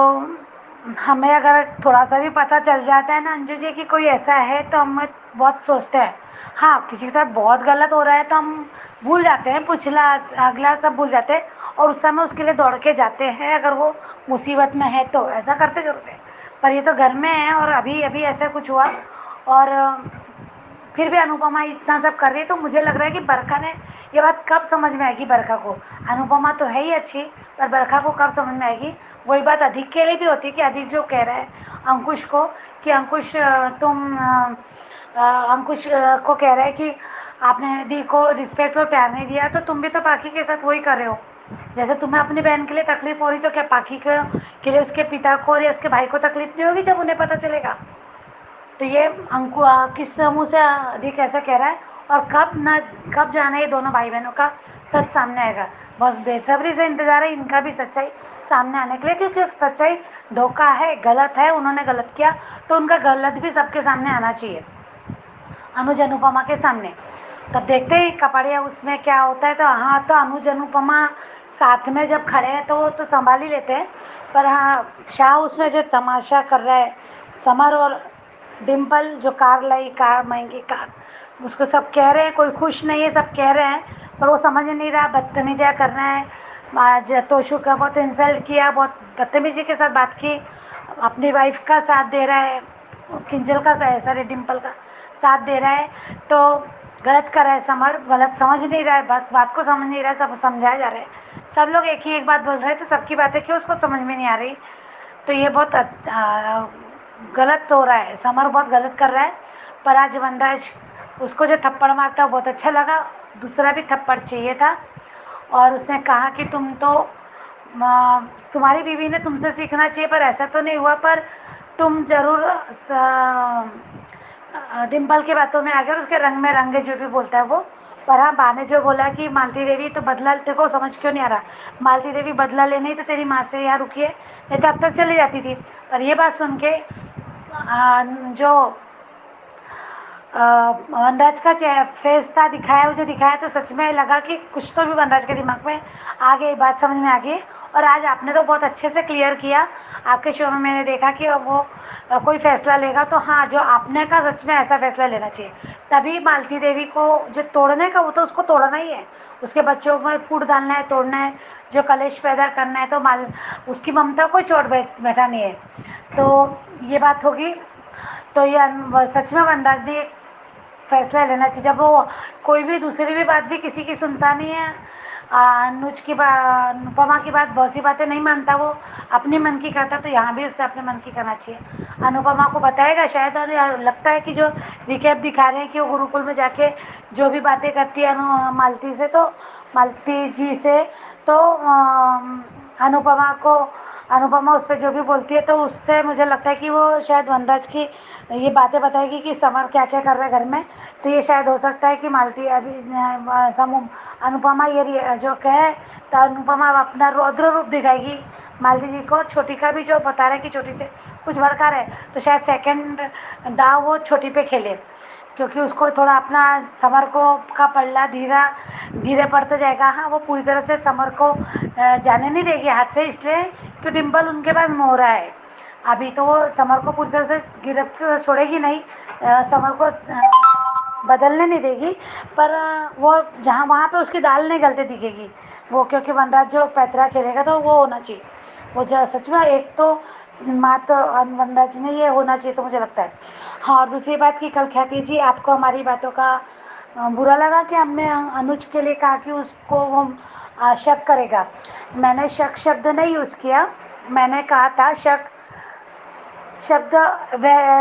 हमें अगर थोड़ा सा भी पता चल जाता है ना अंजू जी कि कोई ऐसा है, तो हम बहुत सोचते हैं। हाँ, किसी के साथ बहुत गलत हो रहा है तो हम भूल जाते हैं, पिछला अगला सब भूल जाते हैं और उस समय उसके लिए दौड़ के जाते हैं अगर वो मुसीबत में है तो। ऐसा करते करते, पर ये तो घर में है और अभी अभी ऐसा कुछ हुआ और फिर भी अनुपमा इतना सब कर रही है। तो मुझे लग रहा है कि बरखा ने ये बात कब समझ में आएगी बरखा को। अनुपमा तो है ही अच्छी, पर बरखा को कब समझ में आएगी। वही बात अधिक के लिए भी होती है कि अधिक जो कह रहा है अंकुश को कि अंकुश तुम अंकुश को कह रहा है कि आपने दी को रिस्पेक्ट और प्यार नहीं दिया, तो तुम भी तो पाखी के साथ वही कर रहे हो। जैसे तुम्हें अपनी बहन के लिए तकलीफ हो रही, तो क्या पाखी के लिए उसके पिता को और या उसके भाई को तकलीफ नहीं होगी जब उन्हें पता चलेगा। तो ये किस मुँह से अधिक ऐसा कह रहा है और कब जाना ये दोनों भाई बहनों का सच सामने आएगा। बस बेसब्री से इंतजार है इनका भी सच्चाई सामने आने के लिए, क्योंकि सच्चाई धोखा है, गलत है, उन्होंने गलत किया तो उनका गलत भी सबके सामने आना चाहिए, अनुज अनुपमा के सामने। तब देखते ही कपड़िया उसमें क्या होता है। तो हाँ, तो अनुज अनुपमा साथ में जब खड़े हैं तो वो तो संभाल ही लेते हैं, पर हाँ शाह उसमें जो तमाशा कर रहा है, समर और डिम्पल जो कार लाई, कार महंगी कार, उसको सब कह रहे हैं, कोई खुश नहीं है, सब कह रहे हैं, पर वो समझ नहीं रहा, बदतमीजियाँ करना है। आज तोशु का बहुत इंसल्ट किया, बहुत बदतमीजी के साथ बात की, अपनी वाइफ का साथ दे रहा है, किंजल का सॉरी डिम्पल का साथ दे रहा है। तो गलत कर रहा है समर, गलत समझ नहीं रहा है, बात को समझ नहीं रहा है, सब समझाया जा रहा है। सब लोग एक ही एक बात बोल रहे हैं, तो सबकी बातें क्यों उसको समझ में नहीं आ रही। तो ये बहुत गलत हो रहा है, समर बहुत गलत कर रहा है। पर आज वनराज उसको जो थप्पड़ मारता बहुत अच्छा लगा, दूसरा भी थप्पड़ चाहिए था। और उसने कहा कि तुम्हारी बीवी ने तुमसे सीखना चाहिए, पर ऐसा तो नहीं हुआ, पर तुम जरूर डिम्पल की बातों में आ गए और उसके रंग में रंगे, जो भी बोलता है वो। पर हाँ, बा ने जो बोला कि मालती देवी तो बदला, तेरे को समझ क्यों नहीं आ रहा, मालती देवी बदला लेने ही तो तेरी माँ से यहाँ रुकी है, नहीं तो अब तक चली जाती थी। पर ये बात सुन के जो वनराज का फेस था दिखाया, वो जो दिखाया, तो सच में लगा कि कुछ तो भी वनराज के दिमाग में आ गई, बात समझ में आ गई। और आज आपने तो बहुत अच्छे से क्लियर किया, आपके शो में मैंने देखा कि वो कोई फैसला लेगा तो हाँ, जो आपने कहा सच में ऐसा फैसला लेना चाहिए। तभी मालती देवी को जो तोड़ने का, वो तो उसको तोड़ना ही है, उसके बच्चों में फूट डालना है, तोड़ना है, जो कलेश पैदा करना है, तो उसकी ममता को चोट बैठा नहीं है। तो ये बात होगी। तो ये सच में वनराज जी फैसला लेना चाहिए। जब वो कोई भी दूसरी भी बात भी किसी की सुनता नहीं है, अनुज की बात, अनुपमा की बात, बहुत सी बातें नहीं मानता, वो अपने मन की करता, तो यहाँ भी उससे अपने मन की करना चाहिए। अनुपमा को बताएगा शायद, और लगता है कि जो रिकैप दिखा रहे हैं कि वो गुरुकुल में जाके जो भी बातें करती है मालती से, तो मालती जी से, तो अनुपमा उस पर जो भी बोलती है, तो उससे मुझे लगता है कि वो शायद वनराज की ये बातें बताएगी कि समर क्या क्या कर रहा है घर में। तो ये शायद हो सकता है कि मालती अभी अनुपमा ये जो कहे, तो अनुपमा अपना रौद्र रूप दिखाएगी मालती जी को, और छोटी का भी जो बता रहे कि छोटी से कुछ भड़का रहे, तो शायद सेकंड दाव वो छोटी पे खेले, क्योंकि उसको थोड़ा अपना समर को का पल्ला धीरे पड़ते जाएगा। हाँ, वो पूरी तरह से समर को जाने नहीं देगी हाथ से, इसलिए कि डिम्पल उनके पास मोहरा है। अभी तो वो समर को पूरी तरह से गिरफ्त छोड़ेगी नहीं, समर को बदलने नहीं देगी, पर वो जहाँ वहाँ पे उसकी दाल नहीं गलती दिखेगी वो, क्योंकि वनराज जो पैतरा खेलेगा तो वो होना चाहिए। वो जो सच में एक तो मात वनराज ने ये होना चाहिए, तो मुझे लगता है। हाँ, और दूसरी बात की कल ख्याति जी आपको हमारी बातों का बुरा लगा कि हमने अनुज के लिए कहा कि उसको वो शक करेगा। मैंने शक शब्द नहीं यूज़ किया, मैंने कहा था शक शब्द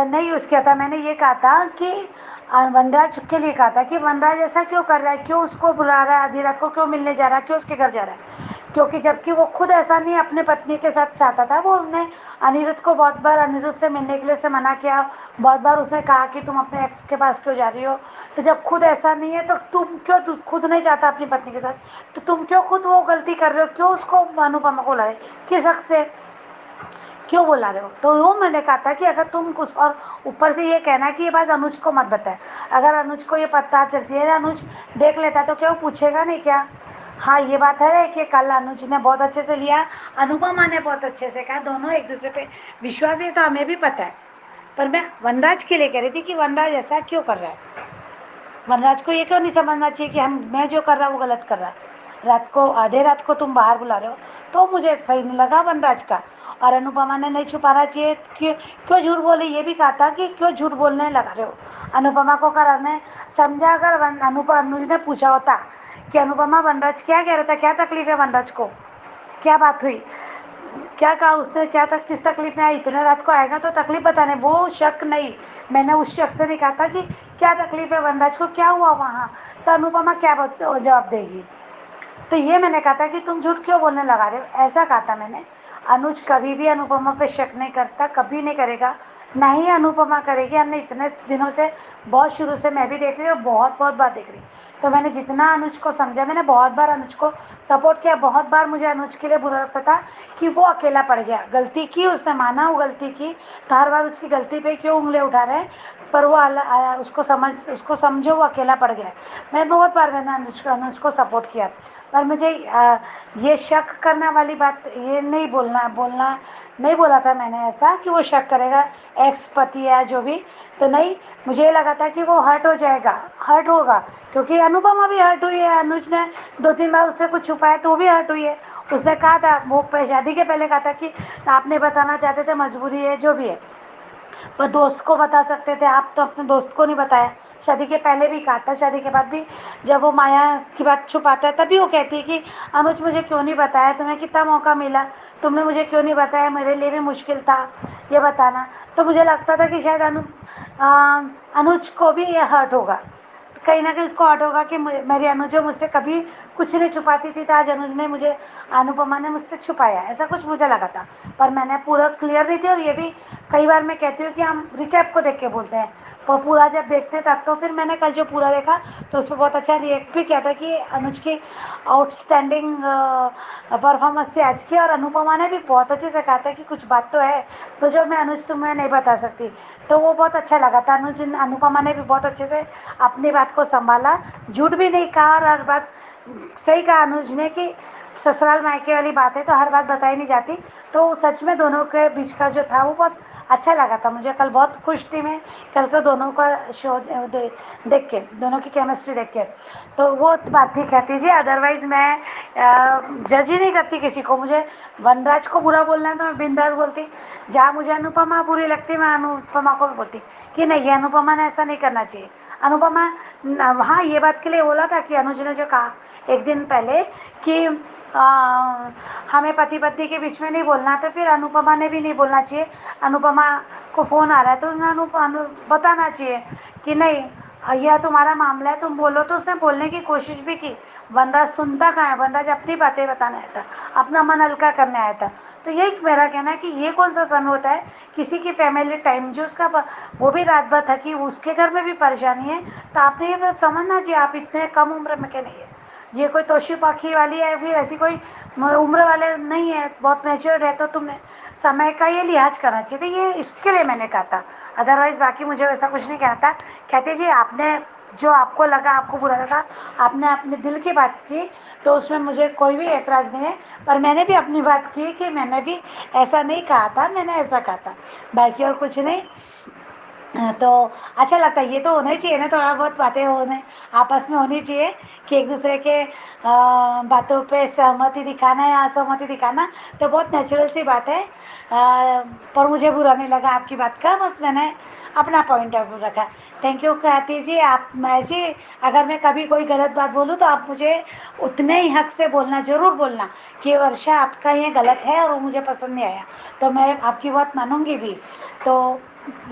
नहीं यूज़ किया था। मैंने ये कहा था कि वनराज के लिए कहा था कि वनराज ऐसा क्यों कर रहा है, क्यों उसको बुला रहा है आधी रात को, क्यों मिलने जा रहा है, क्यों उसके घर जा रहा है, क्योंकि जबकि वो खुद ऐसा नहीं अपने पत्नी के साथ चाहता था। वो उसने अनिरुद्ध को बहुत बार अनिरुद्ध से मिलने के लिए उसे मना किया, बहुत बार उसने कहा कि तुम अपने एक्स के पास क्यों जा रही हो। तो जब खुद ऐसा नहीं है तो तुम क्यों खुद नहीं चाहता अपनी पत्नी के साथ, तो तुम क्यों खुद वो गलती कर रहे हो, क्यों उसको अनुपमा को ला रहे, किस हक से क्यों बुला रहे हो। तो वो मैंने कहा था कि अगर तुम कुछ, और ऊपर से ये कहना है कि ये बात अनुज को मत बताए, अगर अनुज को ये पता चलती है, अनुज देख लेता है तो क्या वो पूछेगा नहीं क्या। हाँ, ये बात है कि कल अनुज ने बहुत अच्छे से लिया, अनुपमा ने बहुत अच्छे से कहा, दोनों एक दूसरे पे विश्वास है, तो हमें भी पता है। पर मैं वनराज के लिए कह रही थी कि वनराज ऐसा क्यों कर रहा है, वनराज को ये क्यों नहीं समझना चाहिए कि मैं जो कर रहा हूँ वो गलत कर रहा है। रात को आधे रात को तुम बाहर बुला रहे हो, तो मुझे सही नहीं लगा वनराज का। और अनुपमा ने नहीं छुपाना चाहिए, क्यों झूठ बोली, ये भी कहा था कि क्यों झूठ बोलने लगा रहे हो अनुपमा को। कर ने समझा, अगर अनुज ने पूछा होता कि अनुपमा वनराज क्या कह रहा था, क्या तकलीफ है वनराज को, क्या बात हुई, क्या कहा उसने, क्या तक किस तकलीफ में आई, इतने रात को आएगा तो तकलीफ बताने, वो शक नहीं। मैंने उस शख्स से नहीं कहा था कि क्या तकलीफ है वनराज को, क्या हुआ वहाँ, तो अनुपमा क्या जवाब देगी। तो ये मैंने कहा था कि तुम झूठ क्यों बोलने लगा रहे हो, ऐसा कहा था मैंने। अनुज कभी भी अनुपमा पे शक नहीं करता, कभी नहीं करेगा, ना ही अनुपमा करेगी। हमने इतने दिनों से, बहुत शुरू से मैं भी देख रही हूँ और बहुत बहुत बार देख रही। तो मैंने जितना अनुज को समझा, मैंने बहुत बार अनुज को सपोर्ट किया। बहुत बार मुझे अनुज के लिए बुरा लगता था कि वो अकेला पड़ गया, गलती की उसने, माना वो गलती की, तो हर बार उसकी गलती पे क्यों उंगली उठा रहे हैं, पर वो उसको समझो वो अकेला पड़ गया है। मैं बहुत बार मैंने अनुज को सपोर्ट किया, पर मुझे ये शक करने वाली बात, ये नहीं बोलना नहीं बोला था मैंने ऐसा कि वो शक करेगा, एक्स पति है जो भी, तो नहीं। मुझे लगा था कि वो हर्ट हो जाएगा, हर्ट होगा, क्योंकि अनुपमा भी हर्ट हुई है, अनुज ने 2-3 बार उससे कुछ छुपाया तो वो भी हर्ट हुई है। उसने कहा था, वो शादी के पहले कहा था कि आपने बताना चाहते थे, मजबूरी है जो भी है, पर दोस्त को बता सकते थे, आप तो अपने दोस्त को नहीं बताया। शादी के पहले भी कहा था, शादी के बाद भी जब वो माया की बात छुपाता है तभी वो कहती है कि अनुज मुझे क्यों नहीं बताया, तुम्हें कितना मौका मिला, तुमने मुझे क्यों नहीं बताया, मेरे लिए भी मुश्किल था ये बताना। तो मुझे लगता था कि शायद अनुज को भी ये हर्ट होगा, कहीं ना कहीं उसको हर्ट होगा कि मेरी अनुज मुझसे कभी कुछ नहीं छुपाती थी, तो आज अनुज ने मुझे, अनुपमा ने मुझसे छुपाया, ऐसा कुछ मुझे लगा था। पर मैंने पूरा क्लियर नहीं थी, और ये भी कई बार मैं कहती हूँ कि हम रिकैप को देख के बोलते हैं, पर पूरा जब देखते हैं तब। तो फिर मैंने कल जो पूरा देखा तो उस पर बहुत अच्छा रिएक्ट भी किया था कि अनुज की आउटस्टैंडिंग परफॉर्मेंस थी आज की, और अनुपमा ने भी बहुत अच्छे से कहा था कि कुछ बात तो है तो जो मैं अनुज तुम्हें नहीं बता सकती, तो वो बहुत अच्छा लगा था। अनुपमा ने भी बहुत अच्छे से अपनी बात को संभाला, झूठ भी नहीं कहा, और हर बात सही कहा अनुज ने कि ससुराल मायके वाली बात है तो हर बात बताई नहीं जाती। तो सच में दोनों के बीच का जो था वो बहुत अच्छा लगा था मुझे। कल बहुत खुश थी मैं, कल को दोनों का शो देख के, दोनों की केमिस्ट्री देख के। तो वो बात थी कहती जी, अदरवाइज मैं जज ही नहीं करती किसी को। मुझे वनराज को बुरा बोलना है तो मैं बिंदास बोलती, जहाँ मुझे अनुपमा बुरी लगती मैं अनुपमा को भी बोलती कि नहीं, ये अनुपमा ने ऐसा नहीं करना चाहिए। अनुपमा हाँ, ये बात के लिए बोला था कि अनुज ने जो कहा एक दिन पहले कि हमें पति पत्नी के बीच में नहीं बोलना, तो फिर अनुपमा ने भी नहीं बोलना चाहिए। अनुपमा को फ़ोन आ रहा है तो उसने बताना चाहिए कि नहीं, यह तुम्हारा मामला है, तुम बोलो। तो उसने बोलने की कोशिश भी की। वनराज सुनता कहाँ है, वनराज अपनी बातें बताने आया था, अपना मन हल्का करने आया था। तो यही मेरा कहना है कि ये कौन सा समय होता है किसी की फैमिली टाइम, जो उसका वो भी रात भर थकी, उसके घर में भी परेशानी है, तो आपने ये बात समझना चाहिए। आप इतने कम उम्र में के नहीं है, ये कोई तोशी पाखी वाली है, फिर ऐसी कोई उम्र वाले नहीं है, बहुत मैच्योर्ड है, तो तुमने समय का ये लिहाज करना चाहिए था। ये इसके लिए मैंने कहा था, अदरवाइज बाकी मुझे वैसा कुछ नहीं कहना था। कहते जी आपने जो आपको लगा, आपको बुरा लगा, आपने अपने दिल की बात की, तो उसमें मुझे कोई भी ऐतराज़ नहीं है। पर मैंने भी अपनी बात की कि मैंने भी ऐसा नहीं कहा था, मैंने ऐसा कहा था, बाकी और कुछ नहीं। तो अच्छा लगता है, ये तो होना ही चाहिए ना, थोड़ा बहुत बातें होने आपस में होनी चाहिए कि एक दूसरे के बातों पे सहमति दिखाना या असहमति दिखाना तो बहुत नेचुरल सी बात है। पर मुझे बुरा नहीं लगा आपकी बात का, बस मैंने अपना पॉइंट ऑफ व्यू रखा। थैंक यू ख्याति जी। आप ऐसी अगर मैं कभी कोई गलत बात बोलूँ तो आप मुझे उतने ही हक से बोलना, ज़रूर बोलना कि वर्षा आपका ये गलत है और वो मुझे पसंद नहीं आया, तो मैं आपकी बात मानूंगी भी। तो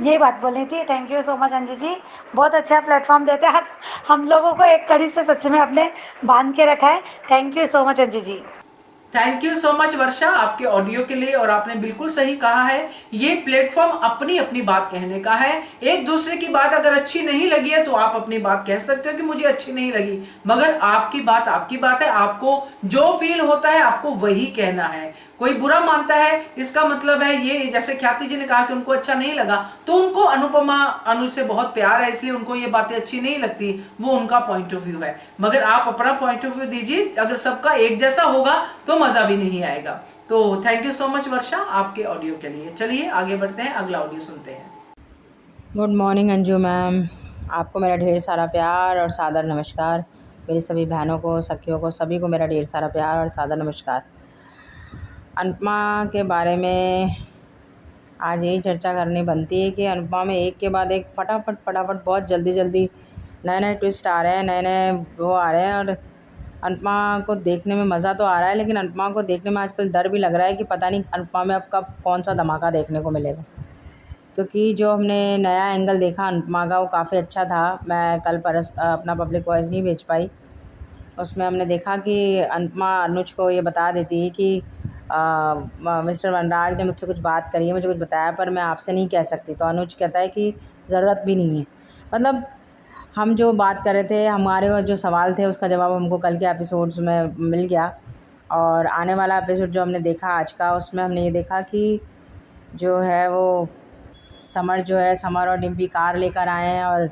ये बात बोलनी थी। Thank you so much Anju ji, बहुत अच्छा प्लेटफॉर्म देते हैं हम लोगों को, एक कड़ी से सच में आपने बांध के रखा है। Thank you so much Anju ji. Thank you so much Varsha आपके ऑडियो के लिए। और आपने बिल्कुल सही कहा है, ये प्लेटफॉर्म अपनी अपनी बात कहने का है। एक दूसरे की बात अगर अच्छी नहीं लगी है तो आप अपनी बात कह सकते हो कि मुझे अच्छी नहीं लगी, मगर आपकी बात है। आपको जो फील होता है आपको वही कहना है। कोई बुरा मानता है इसका मतलब है ये, जैसे ख्याति जी ने कहा कि उनको अच्छा नहीं लगा, तो उनको अनुपमा अनु से बहुत प्यार है इसलिए उनको ये बातें अच्छी नहीं लगती, वो उनका पॉइंट ऑफ व्यू है। मगर आप अपना पॉइंट ऑफ व्यू दीजिए, अगर सबका एक जैसा होगा तो मजा भी नहीं आएगा। तो thank you so much Varsha आपके ऑडियो के लिए। चलिए आगे बढ़ते हैं, अगला ऑडियो सुनते हैं। गुड मॉर्निंग अंजू मैम, आपको मेरा ढेर सारा प्यार और सादर नमस्कार। मेरी सभी बहनों को, सखियों को, सभी को मेरा ढेर सारा प्यार और सादर नमस्कार। अनुपमा के बारे में आज यही चर्चा करनी बनती है कि अनुपमा में एक के बाद एक फटाफट बहुत जल्दी नए नए ट्विस्ट आ रहे हैं, नए नए वो आ रहे हैं। और अनुपमा को देखने में मज़ा तो आ रहा है, लेकिन अनुपमा को देखने में आजकल डर भी लग रहा है कि पता नहीं अनुपमा में अब कब कौन सा धमाका देखने को मिलेगा। क्योंकि जो हमने नया एंगल देखा अनुपमा का वो काफ़ी अच्छा था। मैं कल अपना पब्लिक वॉइस नहीं भेज पाई, उसमें हमने देखा कि अनुपमा अनुज को ये बता देती है कि मिस्टर वनराज ने मुझसे कुछ बात करी है, मुझे कुछ बताया, पर मैं आपसे नहीं कह सकती। तो अनुज कहता है कि ज़रूरत भी नहीं है। मतलब हम जो बात कर रहे थे, हमारे जो सवाल थे उसका जवाब हमको कल के एपिसोड्स में मिल गया। और आने वाला एपिसोड जो हमने देखा आज का, उसमें हमने ये देखा कि जो है वो समर और डिम्पी कार लेकर आए हैं। और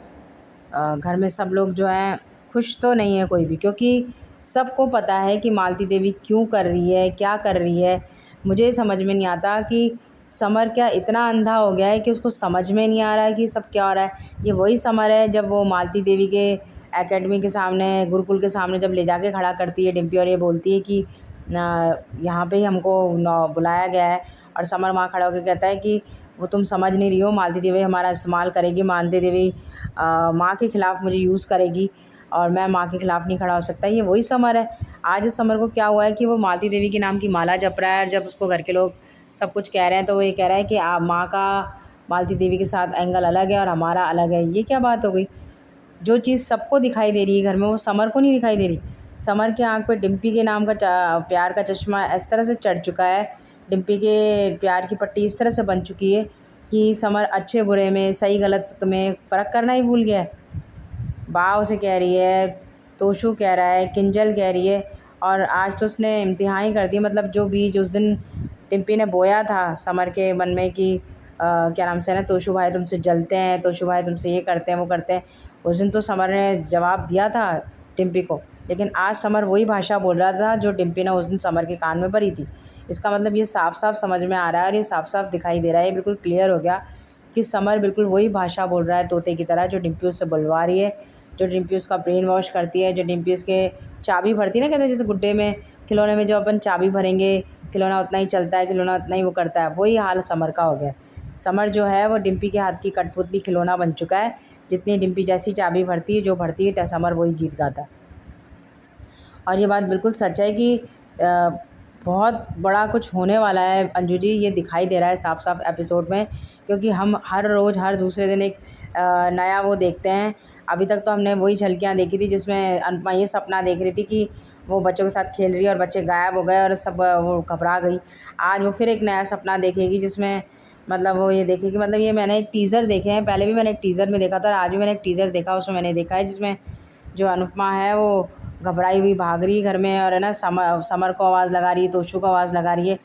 घर में सब लोग जो हैं खुश तो नहीं है कोई भी, क्योंकि सबको पता है कि मालती देवी क्यों कर रही है, क्या कर रही है। मुझे समझ में नहीं आता कि समर क्या इतना अंधा हो गया है कि उसको समझ में नहीं आ रहा है कि सब क्या हो रहा है। ये वही समर है जब वो मालती देवी के एकेडमी के सामने, गुरुकुल के सामने जब ले जाके खड़ा करती है डिम्पी और ये बोलती है कि यहाँ पे ही हमको बुलाया गया है। और समर वहाँ खड़ा होकर कहता है कि वो तुम समझ नहीं रही हो, मालती देवी हमारा इस्तेमाल करेगी, मालती देवी माँ के ख़िलाफ़ मुझे यूज़ करेगी और मैं माँ के ख़िलाफ़ नहीं खड़ा हो सकता। ये वही समर है। आज इस समर को क्या हुआ है कि वो मालती देवी के नाम की माला जप रहा है। और जब उसको घर के लोग सब कुछ कह रहे हैं तो वो ये कह रहा है कि माँ का मालती देवी के साथ एंगल अलग है और हमारा अलग है। ये क्या बात हो गई? जो चीज़ सबको दिखाई दे रही है घर में वो समर को नहीं दिखाई दे रही। समर के आँख पे डिम्पी के नाम का प्यार का चश्मा इस तरह से चढ़ चुका है, डिम्पी के प्यार की पट्टी इस तरह से बन चुकी है कि समर अच्छे बुरे में, सही गलत में फ़र्क करना ही भूल गया है। बा उसे कह रही है, तोशु कह रहा है, किंजल कह रही है, और आज तो उसने इम्तिहान ही कर दी। मतलब जो बीज उस दिन डिम्पी ने बोया था समर के मन में कि क्या नाम से ना, तोशु भाई तुमसे जलते हैं, तोशु भाई तुमसे ये करते हैं वो करते हैं, उस दिन तो समर ने जवाब दिया था डिम्पी को। लेकिन आज समर वही भाषा बोल रहा था जो डिम्पी ने उस दिन समर के कान में भरी थी। इसका मतलब ये साफ साफ समझ में आ रहा है और ये साफ साफ दिखाई दे रहा है, बिल्कुल क्लियर हो गया कि समर बिल्कुल वही भाषा बोल रहा है तोते की तरह, जो डिम्पी उससे बुलवा रही है, जो डिम्पी उसका ब्रेन वॉश करती है, जो डिम्पी उसके चाबी भरती है ना, कहते हैं जैसे गुड्डे में खिलौने में जो अपन चाबी भरेंगे खिलौना उतना ही चलता है, खिलौना उतना ही वो करता है, वही हाल समर का हो गया। समर जो है वो डिम्पी के हाथ की कठपुतली खिलौना बन चुका है। जितनी डिम्पी जैसी चाबी भरती है, जो भरती है, समर वही गीत गाता है। और ये बात बिल्कुल सच है कि बहुत बड़ा कुछ होने वाला है अंजू जी, ये दिखाई दे रहा है साफ साफ एपिसोड में, क्योंकि हम हर रोज़ हर दूसरे दिन एक नया वो देखते हैं। अभी तक तो हमने वही झलकियाँ देखी थी जिसमें अनुपमा ये सपना देख रही थी कि वो बच्चों के साथ खेल रही है और बच्चे गायब हो गए और सब वो घबरा गई। आज वो फिर एक नया सपना देखेगी जिसमें मतलब वो ये देखेगी, मतलब ये मैंने एक टीज़र देखे हैं, पहले भी मैंने एक टीज़र में देखा था और आज भी मैंने एक टीज़र देखा, उसमें मैंने देखा है जिसमें जो अनुपमा है वो घबराई हुई भाग रही है घर में और है ना समर को आवाज़ लगा रही है, तोशु को आवाज़ लगा रही है,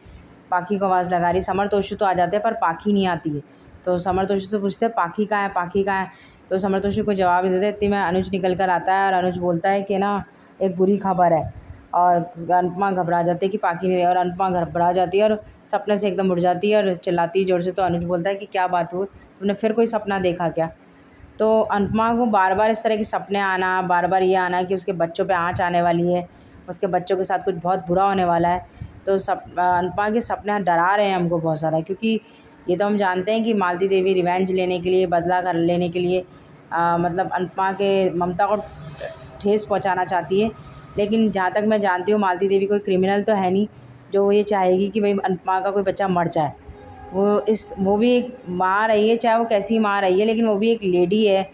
पाखी को आवाज़ लगा रही है। समर तोशु तो आ जाते हैं पर पाखी नहीं आती है। तो समर तोशु से पूछते हैं पाखी कहाँ है, पाखी कहाँ है। तो समर तोशु को जवाब देते इतनी में अनुज निकल कर आता है और अनुज बोलता है कि ना एक बुरी खबर है। और अनुपमा घबरा जाती है कि पाखी नहीं रही और अनुपमा घबरा जाती है और सपने से एकदम उठ जाती है और चिल्लाती है ज़ोर से। तो अनुज बोलता है कि क्या बात हुई, तुमने फिर कोई सपना देखा क्या। तो अनुपमा को बार बार इस तरह के सपने आना, बार बार ये आना कि उसके बच्चों पे आँच आने वाली है, उसके बच्चों के साथ कुछ बहुत बुरा होने वाला है। तो अनुपमा के सपने डरा रहे हैं हमको बहुत ज़्यादा, क्योंकि ये तो हम जानते हैं कि मालती देवी रिवेंज लेने के लिए, बदला कर लेने के लिए मतलब अनुपमा के ममता को ठेस पहुंचाना चाहती है। लेकिन जहाँ तक मैं जानती हूँ मालती देवी कोई क्रिमिनल तो है नहीं जो ये चाहेगी कि भाई अनुपमा का कोई बच्चा मर जाए। वो भी एक माँ रही है, चाहे वो कैसी माँ रही है, लेकिन वो भी एक लेडी है,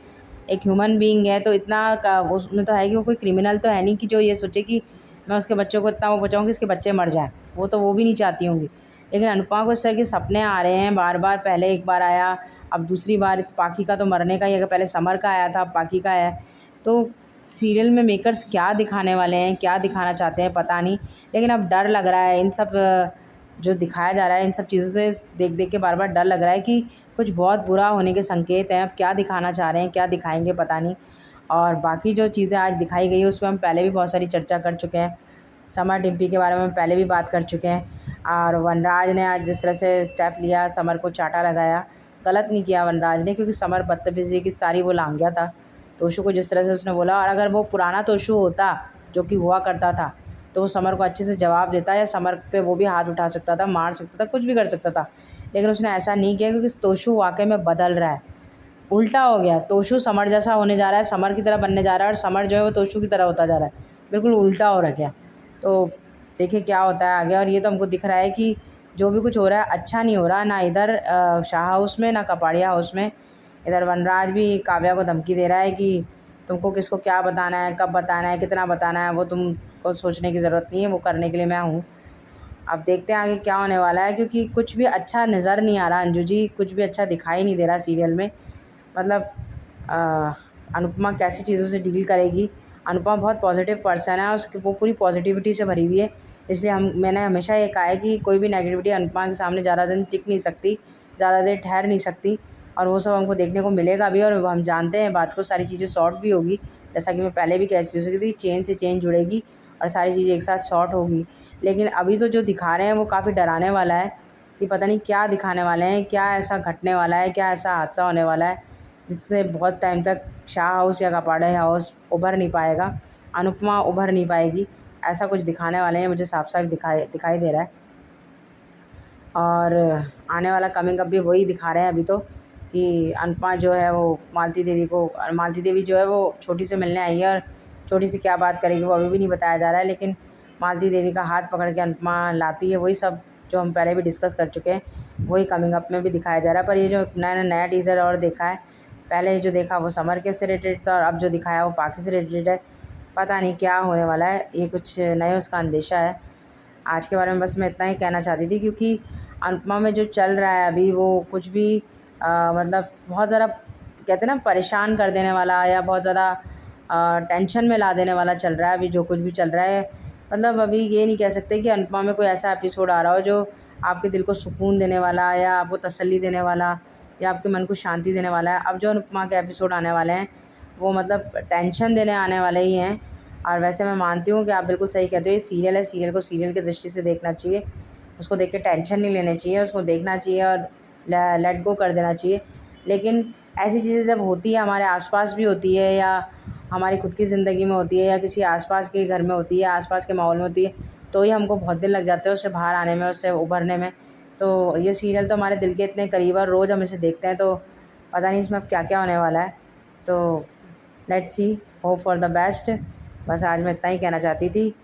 एक ह्यूमन बीइंग है। तो इतना का उसमें तो है कि वो कोई क्रिमिनल तो है नहीं कि जो ये सोचे कि मैं उसके बच्चों को इतना वो बचाऊँ कि उसके बच्चे मर जाएँ। वो भी नहीं चाहती होंगी। लेकिन अनुपमा को इस तरह के सपने आ रहे हैं बार बार। पहले एक बार आया, अब दूसरी बार पाखी का तो मरने का ही है, पहले समर का आया था, अब पाखी का आया। तो सीरियल में मेकर्स क्या दिखाने वाले हैं, क्या दिखाना चाहते हैं पता नहीं। लेकिन अब डर लग रहा है इन सब जो दिखाया जा रहा है, इन सब चीज़ों से देख देख के बार बार डर लग रहा है कि कुछ बहुत बुरा होने के संकेत हैं। अब क्या दिखाना चाह रहे हैं, क्या दिखाएंगे पता नहीं। और बाकी जो चीज़ें आज दिखाई गई है उसमें हम पहले भी बहुत सारी चर्चा कर चुके हैं। समर डिम्पी के बारे में हम पहले भी बात कर चुके हैं। और वनराज ने आज जिस तरह से स्टेप लिया, समर को चाटा लगाया, गलत नहीं किया वनराज ने, क्योंकि समर बदतमीज़ी की सारी वो लांग गया था तोशु को जिस तरह से उसने बोला। और अगर वो पुराना तोशु होता जो कि हुआ करता था तो वो समर को अच्छे से जवाब देता या समर पे वो भी हाथ उठा सकता था, मार सकता था, कुछ भी कर सकता था। लेकिन उसने ऐसा नहीं किया, क्योंकि तोशु वाकई में बदल रहा है, उल्टा हो गया। तोशु समर जैसा होने जा रहा है, समर की तरह बनने जा रहा है, और समर जो है वो तोशु की तरह होता जा रहा है, बिल्कुल उल्टा हो रहा है। तो देखिए क्या होता है आगे। और ये तो हमको दिख रहा है कि जो भी कुछ हो रहा है अच्छा नहीं हो रहा, ना इधर शाह हाउस में ना कपाड़िया हाउस में। इधर वनराज भी काव्या को धमकी दे रहा है कि तुमको किसको क्या बताना है, कब बताना है, कितना बताना है, वो तुमको सोचने की ज़रूरत नहीं है, वो करने के लिए मैं हूँ। अब देखते हैं आगे क्या होने वाला है, क्योंकि कुछ भी अच्छा नज़र नहीं आ रहा अंजू जी, कुछ भी अच्छा दिखाई नहीं दे रहा सीरियल में। मतलब अनुपमा कैसी चीज़ों से डील करेगी। अनुपमा बहुत पॉजिटिव पर्सन है, उसकी वो पूरी पॉजिटिविटी से भरी हुई है। इसलिए मैंने हमेशा ये कहा है कि कोई भी नेगेटिविटी अनुपमा के सामने ज़्यादा दिन टिक नहीं सकती, ज़्यादा देर ठहर नहीं सकती। और वो सब हमको देखने को मिलेगा भी, और हम जानते हैं बात को, सारी चीज़ें शॉर्ट भी होगी। जैसा कि मैं पहले भी कह चुकी थी, चेन से चेन जुड़ेगी और सारी चीज़ें एक साथ शॉर्ट होगी। लेकिन अभी तो जो दिखा रहे हैं वो काफ़ी डराने वाला है कि पता नहीं क्या दिखाने वाले हैं, क्या ऐसा घटने वाला है, क्या ऐसा हादसा होने वाला है जिससे बहुत टाइम तक शाह हाउस या कपाड़े हाउस उभर नहीं पाएगा, अनुपमा उभर नहीं पाएगी। ऐसा कुछ दिखाने वाले हैं, मुझे साफ साफ दिखाई दे रहा है। और आने वाला कमिंग अप भी वही दिखा रहे हैं अभी तो, कि अनुपमा जो है वो मालती देवी जो है वो छोटी से मिलने आई है, और छोटी सी क्या बात करेगी वो अभी भी नहीं बताया जा रहा है। लेकिन मालती देवी का हाथ पकड़ के अनुपमा लाती है, वही सब जो हम पहले भी डिस्कस कर चुके हैं, वही कमिंग अप में भी दिखाया जा रहा है। पर ये जो नया टीज़र और देखा है, पहले जो देखा वो समर के से रिलेटेड था और अब जो दिखाया वो पाखी से रिलेटेड है। पता नहीं क्या होने वाला है, ये कुछ नया उसका अंदेशा है। आज के बारे में बस मैं इतना ही कहना चाहती थी, क्योंकि अनुपमा में जो चल रहा है अभी वो कुछ भी मतलब बहुत ज़्यादा कहते हैं ना परेशान कर देने वाला, या बहुत ज़्यादा टेंशन में ला देने वाला चल रहा है अभी जो कुछ भी चल रहा है। मतलब अभी ये नहीं कह सकते कि अनुपमा में कोई ऐसा एपिसोड आ रहा हो जो आपके दिल को सुकून देने वाला, या आपको तसल्ली देने वाला, या आपके मन को शांति देने वाला है। अब जो अनुपमा के एपिसोड आने वाले हैं वो मतलब टेंशन देने आने वाले ही हैं। और वैसे मैं मानती हूँ कि आप बिल्कुल सही कहते हो, ये सीरियल है, सीरियल को सीरियल की दृष्टि से देखना चाहिए, उसको देख के टेंशन नहीं लेनी चाहिए, उसको देखना चाहिए और लेट गो कर देना चाहिए। लेकिन ऐसी चीज़ें जब होती है, हमारे आसपास भी होती है, या हमारी खुद की ज़िंदगी में होती है, या किसी आसपास के घर में होती है, आसपास के माहौल में होती है, तो ही हमको बहुत दिन लग जाते हैं उससे बाहर आने में, उससे उभरने में। तो ये सीरियल तो हमारे दिल के इतने करीब है, रोज़ हम इसे देखते हैं, तो पता नहीं इसमें अब क्या क्या होने वाला है। तो let's see, hope for the best. बस आज मैं इतना ही कहना चाहती थी।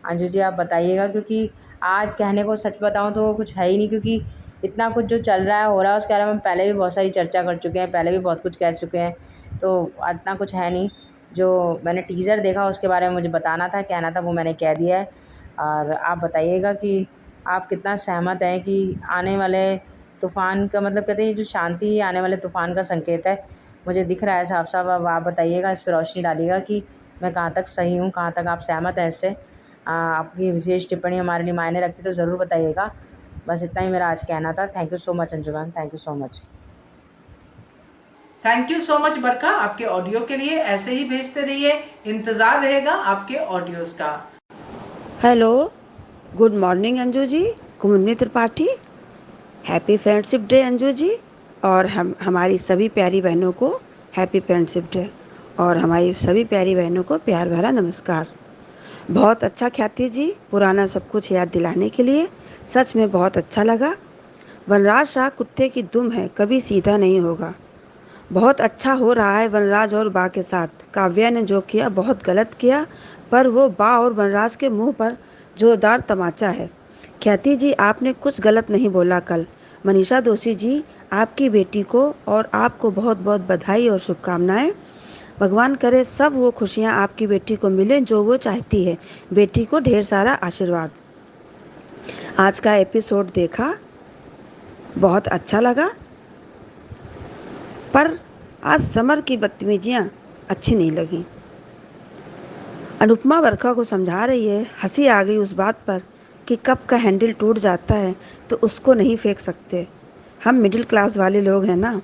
अंजू जी आप बताइएगा, क्योंकि आज कहने को सच बताऊँ तो कुछ है ही नहीं, क्योंकि इतना कुछ जो चल रहा है हो रहा है उसके बारे में हम पहले भी बहुत सारी चर्चा कर चुके हैं, पहले भी बहुत कुछ कह चुके हैं। तो इतना कुछ है नहीं। जो मैंने टीज़र देखा उसके बारे में मुझे बताना था, कहना था, वो मैंने कह दिया है। और आप बताइएगा कि आप कितना सहमत हैं कि आने वाले तूफ़ान का, मतलब कहते हैं जो शांति ही आने वाले तूफ़ान का संकेत है, मुझे दिख रहा है साफ साफ। अब आप बताइएगा, इस पर रोशनी डालिएगा कि मैं कहाँ तक सही हूँ, कहाँ तक आप सहमत हैं इससे। आपकी विशेष टिप्पणी हमारे लिए मायने रखती तो ज़रूर बताइएगा। बस इतना ही मेरा आज कहना था। Thank you so much Anju ma'am, thank you so much. Thank you so much बरका आपके ऑडियो के लिए। ऐसे ही भेजते रहिए, इंतजार रहेगा आपके ऑडियोज का। Hello, good morning Anju ji, Kumudini Tripathi. Happy friendship day Anju ji. और हमारी सभी प्यारी बहनों को हैप्पी फ्रेंडशिप डे, और हमारी सभी प्यारी बहनों को प्यार भरा नमस्कार। बहुत अच्छा ख्याति जी, पुराना सब कुछ याद दिलाने के लिए। सच में बहुत अच्छा लगा। वनराज शाह कुत्ते की दुम है, कभी सीधा नहीं होगा। बहुत अच्छा हो रहा है वनराज और बा के साथ। काव्या ने जो किया बहुत गलत किया, पर वो बा और वनराज के मुंह पर जोरदार तमाचा है। ख्याति जी, आपने कुछ गलत नहीं बोला कल। मनीषा दोषी जी, आपकी बेटी को और आपको बहुत बहुत बधाई और शुभकामनाएं। भगवान करे सब वो खुशियां आपकी बेटी को मिले जो वो चाहती है। बेटी को ढेर सारा आशीर्वाद। आज का एपिसोड देखा, बहुत अच्छा लगा, पर आज समर की बदतमीजियाँ अच्छी नहीं लगी। अनुपमा वर्षा को समझा रही है। हंसी आ गई उस बात पर कि कप का हैंडल टूट जाता है तो उसको नहीं फेंक सकते। हम मिडिल क्लास वाले लोग हैं ना।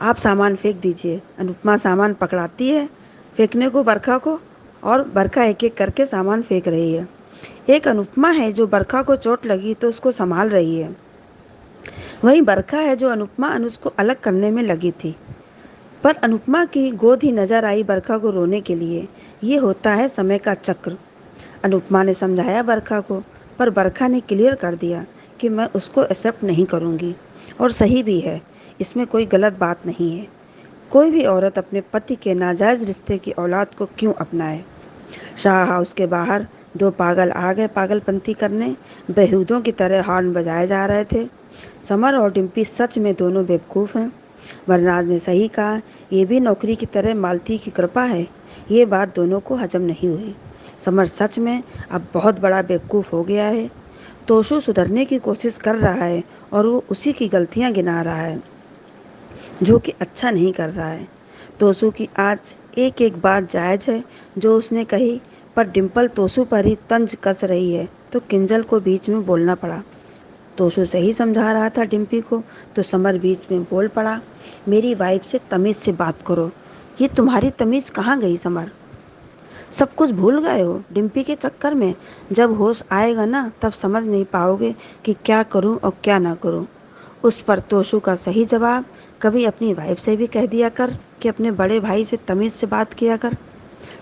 आप सामान फेंक दीजिए। अनुपमा सामान पकड़ाती है फेंकने को बरखा को, और बरखा एक एक करके सामान फेंक रही है। एक अनुपमा है जो बरखा को चोट लगी तो उसको संभाल रही है। वहीं बरखा है जो अनुपमा अनुज को अलग करने में लगी थी। पर अनुपमा की गोद ही नजर आई बरखा को रोने के लिए। ये होता है समय का चक्र। अनुपमा ने समझाया बरखा को, पर बरखा ने क्लियर कर दिया कि मैं उसको एक्सेप्ट नहीं करूँगी। और सही भी है, इसमें कोई गलत बात नहीं है। कोई भी औरत अपने पति के नाजायज़ रिश्ते की औलाद को क्यों अपनाए। शाह हाउस के बाहर दो पागल आ गए पागलपंती करने। बेहूदों की तरह हॉर्न बजाए जा रहे थे। समर और डिम्पी सच में दोनों बेवकूफ़ हैं। वरराज ने सही कहा, ये भी नौकरी की तरह मालती की कृपा है। ये बात दोनों को हजम नहीं हुई। समर सच में अब बहुत बड़ा बेवकूफ़ हो गया है। तोशु सुधरने की कोशिश कर रहा है और वो उसी की गलतियां गिना रहा है जो कि अच्छा नहीं कर रहा है। तोशु की आज एक एक बात जायज़ है जो उसने कही, पर डिम्पल तोशु पर ही तंज कस रही है तो किंजल को बीच में बोलना पड़ा। तोशु सही समझा रहा था डिम्पी को, तो समर बीच में बोल पड़ा, मेरी वाइफ से तमीज़ से बात करो। ये तुम्हारी तमीज़ कहाँ गई समर? सब कुछ भूल गए हो डिम्पी के चक्कर में? जब होश आएगा ना तब समझ नहीं पाओगे कि क्या करूं और क्या ना करूं। उस पर तोशु का सही जवाब, कभी अपनी वाइफ से भी कह दिया कर कि अपने बड़े भाई से तमीज़ से बात किया कर।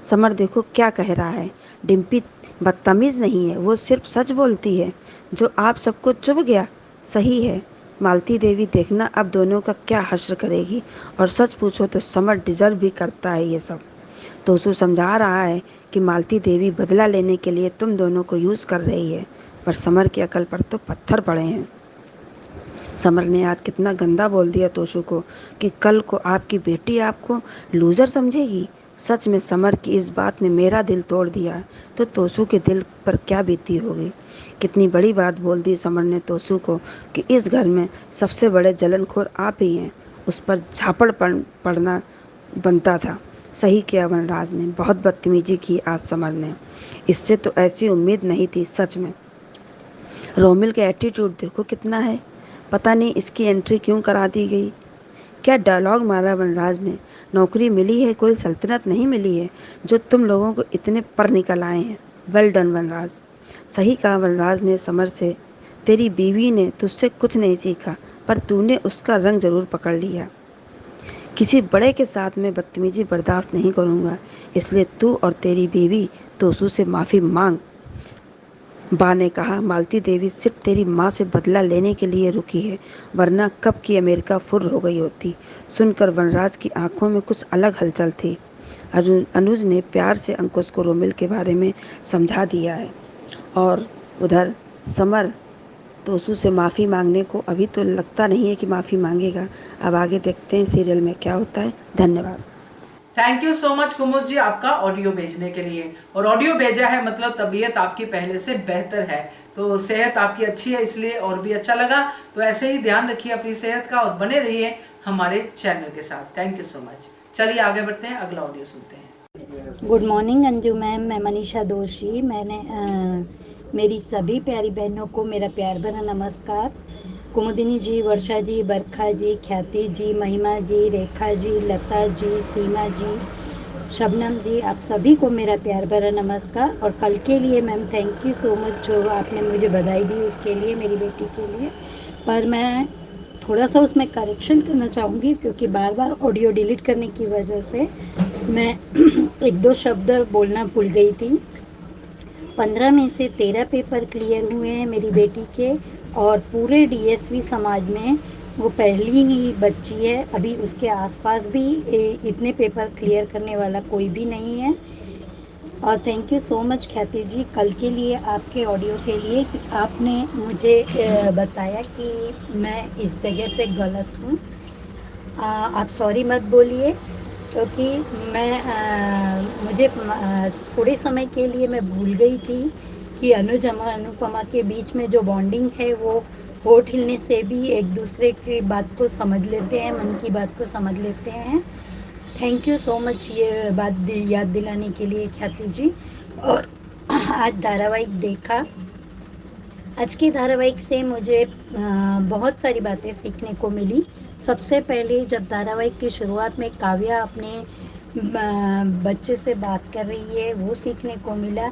समर देखो क्या कह रहा है, डिम्पी बदतमीज़ नहीं है, वो सिर्फ सच बोलती है। जो आप सबको चुभ गया सही है। मालती देवी देखना अब दोनों का क्या हश्र करेगी। और सच पूछो तो समर डिजर्व भी करता है ये सब। तोशु समझा रहा है कि मालती देवी बदला लेने के लिए तुम दोनों को यूज़ कर रही है, पर समर की अकल पर तो पत्थर पड़े हैं। समर ने आज कितना गंदा बोल दिया तोशु को कि कल को आपकी बेटी आपको लूज़र समझेगी। सच में समर की इस बात ने मेरा दिल तोड़ दिया, तो तोशु के दिल पर क्या बीती होगी। कितनी बड़ी बात बोल दी समर ने तोशु को कि इस घर में सबसे बड़े जलनखोर आप ही हैं। उस पर झापड़ पड़ना बनता था। सही किया वनराज ने, बहुत बदतमीजी की आज समर ने। इससे तो ऐसी उम्मीद नहीं थी सच में। रोमिल का एटीट्यूड देखो कितना है। पता नहीं इसकी एंट्री क्यों करा दी गई। क्या डायलॉग मारा वनराज ने। नौकरी मिली है, कोई सल्तनत नहीं मिली है जो तुम लोगों को इतने पर निकल आए हैं। वेल डन वनराज। सही कहा वनराज ने समर से, तेरी बीवी ने तुझसे कुछ नहीं सीखा, पर तूने उसका रंग जरूर पकड़ लिया। किसी बड़े के साथ मैं बदतमीजी बर्दाश्त नहीं करूँगा, इसलिए तू और तेरी बीवी तोशु से माफ़ी मांग। बा ने कहा, मालती देवी सिर्फ तेरी माँ से बदला लेने के लिए रुकी है, वरना कब की अमेरिका फुर हो गई होती। सुनकर वनराज की आंखों में कुछ अलग हलचल थी। अनुज ने प्यार से अंकुश को रोमिल के बारे में समझा दिया है, और उधर समर तोशु से माफ़ी मांगने को अभी तो लगता नहीं है कि माफ़ी मांगेगा। अब आगे देखते हैं सीरियल में क्या होता है। धन्यवाद। थैंक यू सो मच कुमुद जी आपका ऑडियो भेजने के लिए। और ऑडियो भेजा है मतलब तबीयत आपकी पहले से बेहतर है, तो सेहत आपकी अच्छी है, इसलिए और भी अच्छा लगा। तो ऐसे ही ध्यान रखिए अपनी सेहत का और बने रहिए हमारे चैनल के साथ। Thank you so much. चलिए आगे बढ़ते हैं, अगला ऑडियो सुनते हैं। गुड मॉर्निंग अंजू मैम, मैं मनीषा दोषी। मेरी सभी प्यारी बहनों को मेरा प्यार भरा नमस्कार। कुमुदिनी जी, वर्षा जी, बरखा जी, ख्याति जी, महिमा जी, रेखा जी, लता जी, सीमा जी, शबनम जी, आप सभी को मेरा प्यार भरा नमस्कार। और कल के लिए ma'am thank you so much, जो आपने मुझे बधाई दी उसके लिए, मेरी बेटी के लिए। पर मैं थोड़ा सा उसमें करेक्शन करना चाहूँगी, क्योंकि बार बार ऑडियो डिलीट करने की वजह से मैं एक दो शब्द बोलना भूल गई थी। 15 में से 13 पेपर क्लियर हुए हैं मेरी बेटी के, और पूरे डीएसवी समाज में वो पहली ही बच्ची है। अभी उसके आसपास भी इतने पेपर क्लियर करने वाला कोई भी नहीं है। और thank you so much Khyati जी, कल के लिए, आपके ऑडियो के लिए, कि आपने मुझे बताया कि मैं इस जगह पे गलत हूँ। आप सॉरी मत बोलिए, क्योंकि मुझे थोड़े समय के लिए मैं भूल गई थी कि अनुज और अनुपमा के बीच में जो बॉन्डिंग है वो होठ हिलने से भी एक दूसरे की बात को समझ लेते हैं, मन की बात को समझ लेते हैं। थैंक यू सो मच ये बात याद दिलाने के लिए ख्याति जी। और आज धारावाहिक देखा। आज के धारावाहिक से मुझे बहुत सारी बातें सीखने को मिली। सबसे पहले जब धारावाहिक की शुरुआत में काव्या अपने बच्चे से बात कर रही है, वो सीखने को मिला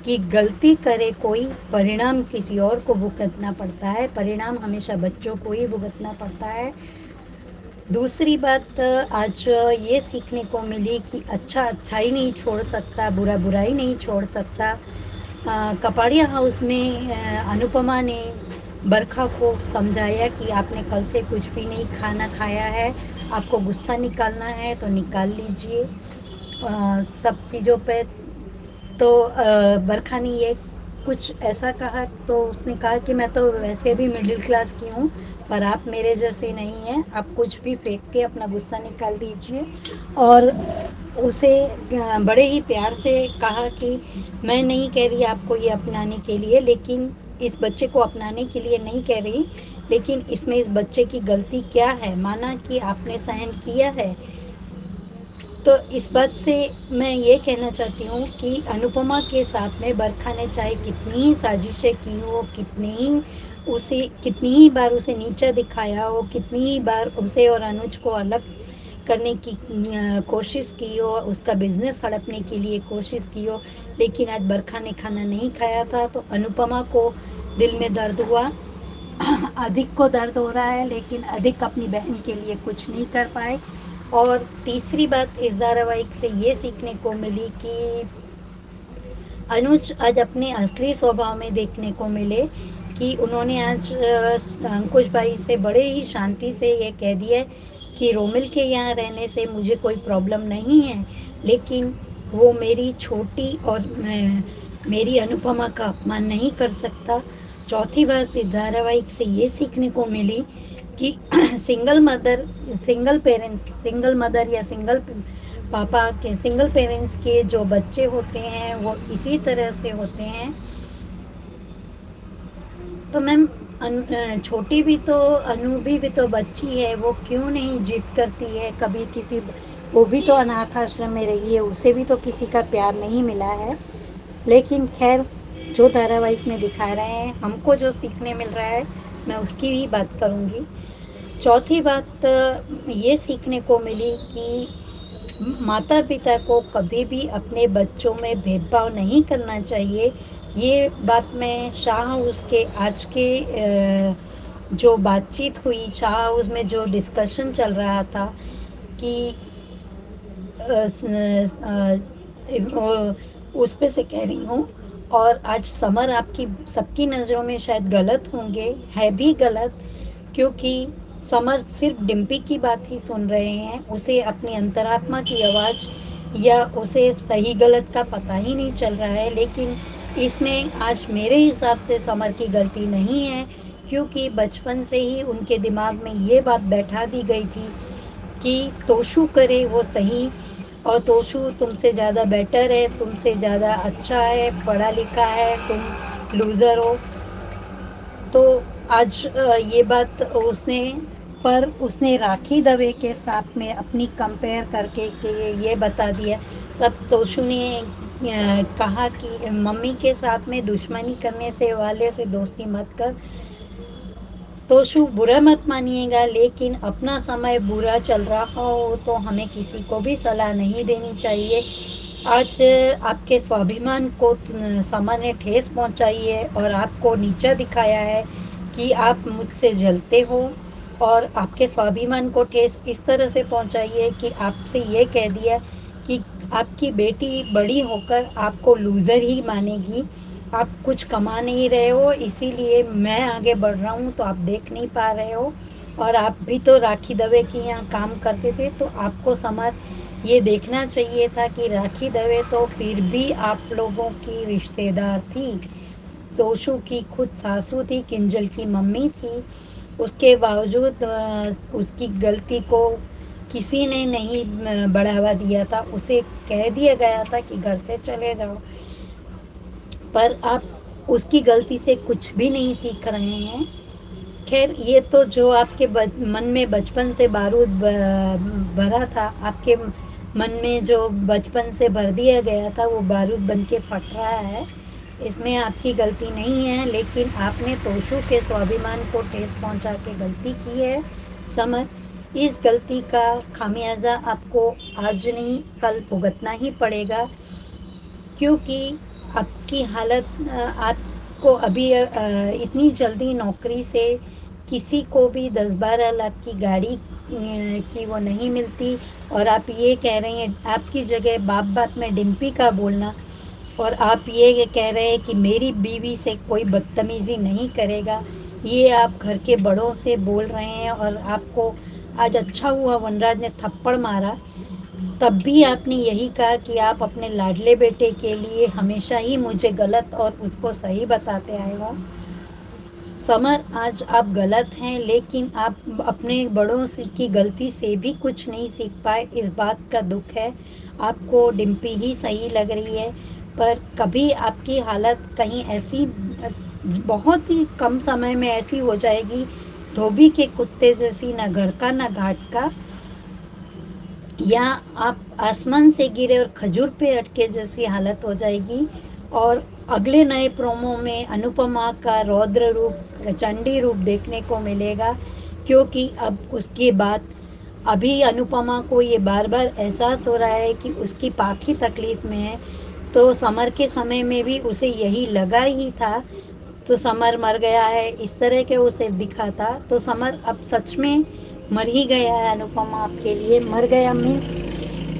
कि गलती करे कोई, परिणाम किसी और को भुगतना पड़ता है, परिणाम हमेशा बच्चों को ही भुगतना पड़ता है। दूसरी बात आज ये सीखने को मिली कि अच्छा अच्छा ही नहीं छोड़ सकता, बुरा बुरा ही नहीं छोड़ सकता। कपाड़िया हाउस में अनुपमा ने बरखा को समझाया कि आपने कल से कुछ भी नहीं खाना खाया है, आपको गुस्सा निकालना है तो निकाल लीजिए सब चीज़ों पे। तो बरखा ने ये कुछ ऐसा कहा, तो उसने कहा कि मैं तो वैसे भी मिडिल क्लास की हूँ, पर आप मेरे जैसे नहीं हैं, आप कुछ भी फेंक के अपना गुस्सा निकाल दीजिए। और उसे बड़े ही प्यार से कहा कि मैं नहीं कह रही आपको ये अपनाने के लिए, लेकिन इस बच्चे को अपनाने के लिए नहीं कह रही, लेकिन इसमें इस बच्चे की गलती क्या है, माना कि आपने सहन किया है। तो इस बात से मैं ये कहना चाहती हूँ कि अनुपमा के साथ में बरखा ने चाहे कितनी ही साजिशें की हो, कितनी ही बार उसे नीचा दिखाया हो, कितनी ही बार उसे और अनुज को अलग करने की कोशिश की हो, उसका बिजनेस हड़पने के लिए कोशिश की हो, लेकिन आज बरखा ने खाना नहीं खाया था तो अनुपमा को दिल में दर्द हुआ। अधिक को दर्द हो रहा है, लेकिन अधिक अपनी बहन के लिए कुछ नहीं कर पाए। और तीसरी बात इस धारावाहिक से ये सीखने को मिली कि अनुज आज अपने असली स्वभाव में देखने को मिले, कि उन्होंने आज अंकुश भाई से बड़े ही शांति से ये कह दिया कि रोमिल के यहाँ रहने से मुझे कोई प्रॉब्लम नहीं है, लेकिन वो मेरी छोटी और मेरी अनुपमा का अपमान नहीं कर सकता। चौथी बात इस धारावाहिक से ये सीखने को मिली कि सिंगल मदर या सिंगल पापा के, सिंगल पेरेंट्स के जो बच्चे होते हैं वो इसी तरह से होते हैं। तो मैम छोटी भी तो, अनु भी तो बच्ची है, वो क्यों नहीं जिद करती है कभी किसी, वो भी तो अनाथ आश्रम में रही है, उसे भी तो किसी का प्यार नहीं मिला है। लेकिन खैर, जो धारावाहिक में दिखा रहे हैं, हमको जो सीखने मिल रहा है, मैं उसकी भी बात करूँगी। चौथी बात ये सीखने को मिली कि माता पिता को कभी भी अपने बच्चों में भेदभाव नहीं करना चाहिए। ये बात मैं शाह हाउस के आज के जो बातचीत हुई, शाह हाउस में जो डिस्कशन चल रहा था कि उस पे से कह रही हूँ। और आज समर आपकी सबकी नज़रों में शायद गलत होंगे, है भी गलत, क्योंकि समर सिर्फ डिम्पी की बात ही सुन रहे हैं, उसे अपनी अंतरात्मा की आवाज़ या उसे सही गलत का पता ही नहीं चल रहा है। लेकिन इसमें आज मेरे हिसाब से समर की गलती नहीं है, क्योंकि बचपन से ही उनके दिमाग में ये बात बैठा दी गई थी कि तोशु करे वो सही, और तोशु तुमसे ज़्यादा बेटर है, तुमसे ज़्यादा अच्छा है, पढ़ा लिखा है, तुम लूज़र हो। तो आज ये बात उसने राखी दवे के साथ में अपनी कंपेयर करके कि ये बता दिया तब तोशु ने कहा कि मम्मी के साथ में दुश्मनी करने से वाले से दोस्ती मत कर। तोशु बुरा मत मानिएगा, लेकिन अपना समय बुरा चल रहा हो तो हमें किसी को भी सलाह नहीं देनी चाहिए। आज आपके स्वाभिमान को समय ने ठेस पहुंचाई है और आपको नीचा दिखाया है कि आप मुझसे जलते हो, और आपके स्वाभिमान को ठेस इस तरह से पहुंचाई है कि आपसे ये कह दिया कि आपकी बेटी बड़ी होकर आपको लूज़र ही मानेगी, आप कुछ कमा नहीं रहे हो, इसीलिए मैं आगे बढ़ रहा हूँ तो आप देख नहीं पा रहे हो। और आप भी तो राखी दवे के यहाँ काम करते थे, तो आपको समाज ये देखना चाहिए था कि राखी दवे तो फिर भी आप लोगों की रिश्तेदार थी। तोशु की खुद सासू थी, किंजल की मम्मी थी, उसके बावजूद उसकी गलती को किसी ने नहीं बढ़ावा दिया था। उसे कह दिया गया था कि घर से चले जाओ, पर आप उसकी गलती से कुछ भी नहीं सीख रहे हैं। खैर, ये तो जो आपके मन में बचपन से बारूद भरा था, आपके मन में जो बचपन से भर दिया गया था, वो बारूद बन के फट रहा है, इसमें आपकी गलती नहीं है। लेकिन आपने तोशु के स्वाभिमान को ठेस पहुंचा के गलती की है। समझ, इस गलती का खामियाजा आपको आज नहीं कल भुगतना ही पड़ेगा, क्योंकि आपकी हालत आपको अभी इतनी जल्दी नौकरी से किसी को भी 10-12 लाख की गाड़ी की वो नहीं मिलती। और आप ये कह रहे हैं, आपकी जगह बात बात में डिम्पी का बोलना, और आप ये कह रहे हैं कि मेरी बीवी से कोई बदतमीज़ी नहीं करेगा, ये आप घर के बड़ों से बोल रहे हैं। और आपको आज अच्छा हुआ वनराज ने थप्पड़ मारा, तब भी आपने यही कहा कि आप अपने लाडले बेटे के लिए हमेशा ही मुझे गलत और उसको सही बताते आए हो। समर, आज आप गलत हैं, लेकिन आप अपने बड़ों से की गलती से भी कुछ नहीं सीख पाए, इस बात का दुख है। आपको डिम्पी ही सही लग रही है, पर कभी आपकी हालत कहीं ऐसी बहुत ही कम समय में ऐसी हो जाएगी, धोबी के कुत्ते जैसी, ना घर का ना घाट का, या आप आसमान से गिरे और खजूर पे अटके जैसी हालत हो जाएगी। और अगले नए प्रोमो में अनुपमा का रौद्र रूप, चंडी रूप देखने को मिलेगा, क्योंकि अब उसके बाद अभी अनुपमा को ये बार बार एहसास हो रहा है कि उसकी पाखी तकलीफ़ में है। तो समर के समय में भी उसे यही लगा ही था, तो समर मर गया है इस तरह के उसे दिखा था। तो समर अब सच में मर ही गया है। अनुपमा आपके लिए मर गया मीन्स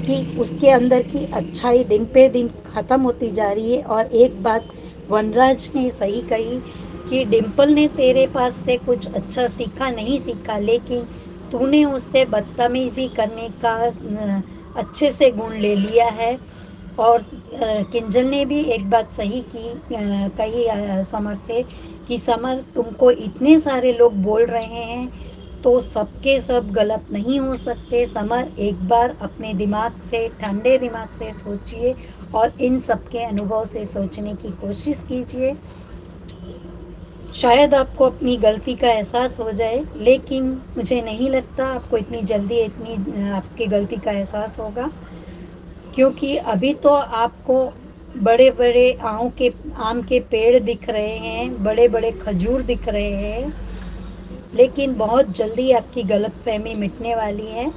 कि उसके अंदर की अच्छाई दिन पे दिन ख़त्म होती जा रही है। और एक बात वनराज ने सही कही कि डिम्पल ने तेरे पास से कुछ अच्छा सीखा नहीं सीखा, लेकिन तूने उससे बदतमीज़ी करने का अच्छे से गुण ले लिया है। और किंजल ने भी एक बात सही कही समर से कि समर, तुमको इतने सारे लोग बोल रहे हैं तो सबके सब गलत नहीं हो सकते। समर, एक बार अपने दिमाग से, ठंडे दिमाग से सोचिए और इन सब के अनुभव से सोचने की कोशिश कीजिए। शायद आपको अपनी गलती का एहसास हो जाए, लेकिन मुझे नहीं लगता आपको इतनी जल्दी आपकी गलती का एहसास होगा, क्योंकि अभी तो आपको बड़े बड़े आम के पेड़ दिख रहे हैं, बड़े बड़े खजूर दिख रहे हैं, लेकिन बहुत जल्दी आपकी गलतफहमी मिटने वाली है।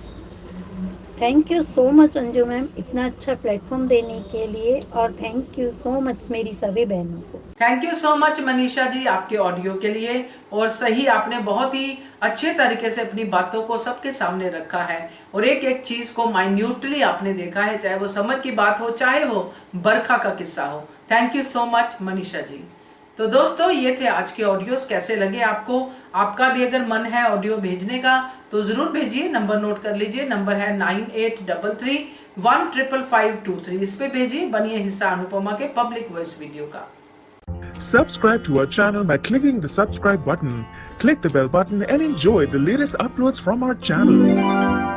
Thank you so much Anju ma'am, इतना अच्छा प्लेटफॉर्म देने के लिए, और थैंक यू सो मच मेरी सभी बहनों को। Thank you so much Manisha ji आपके ऑडियो के लिए। और सही, आपने बहुत ही अच्छे तरीके से अपनी बातों को सबके सामने रखा है और एक एक चीज को माइन्यूटली आपने देखा है, चाहे वो समर की बात हो, चाहे वो बरखा का किस्सा हो। Thank you so much Manisha ji. तो दोस्तों, ये थे आज के ऑडियोज। कैसे लगे आपको? आपका भी अगर मन है ऑडियो भेजने का तो जरूर भेजिए। नंबर नोट कर लीजिए, नंबर है 9833155523। इस पे भेजिए, बनिए हिस्सा अनुपमा के पब्लिक वॉइस वीडियो का। Subscribe to our channel by clicking the subscribe button. Click the bell button and enjoy the latest uploads from our channel.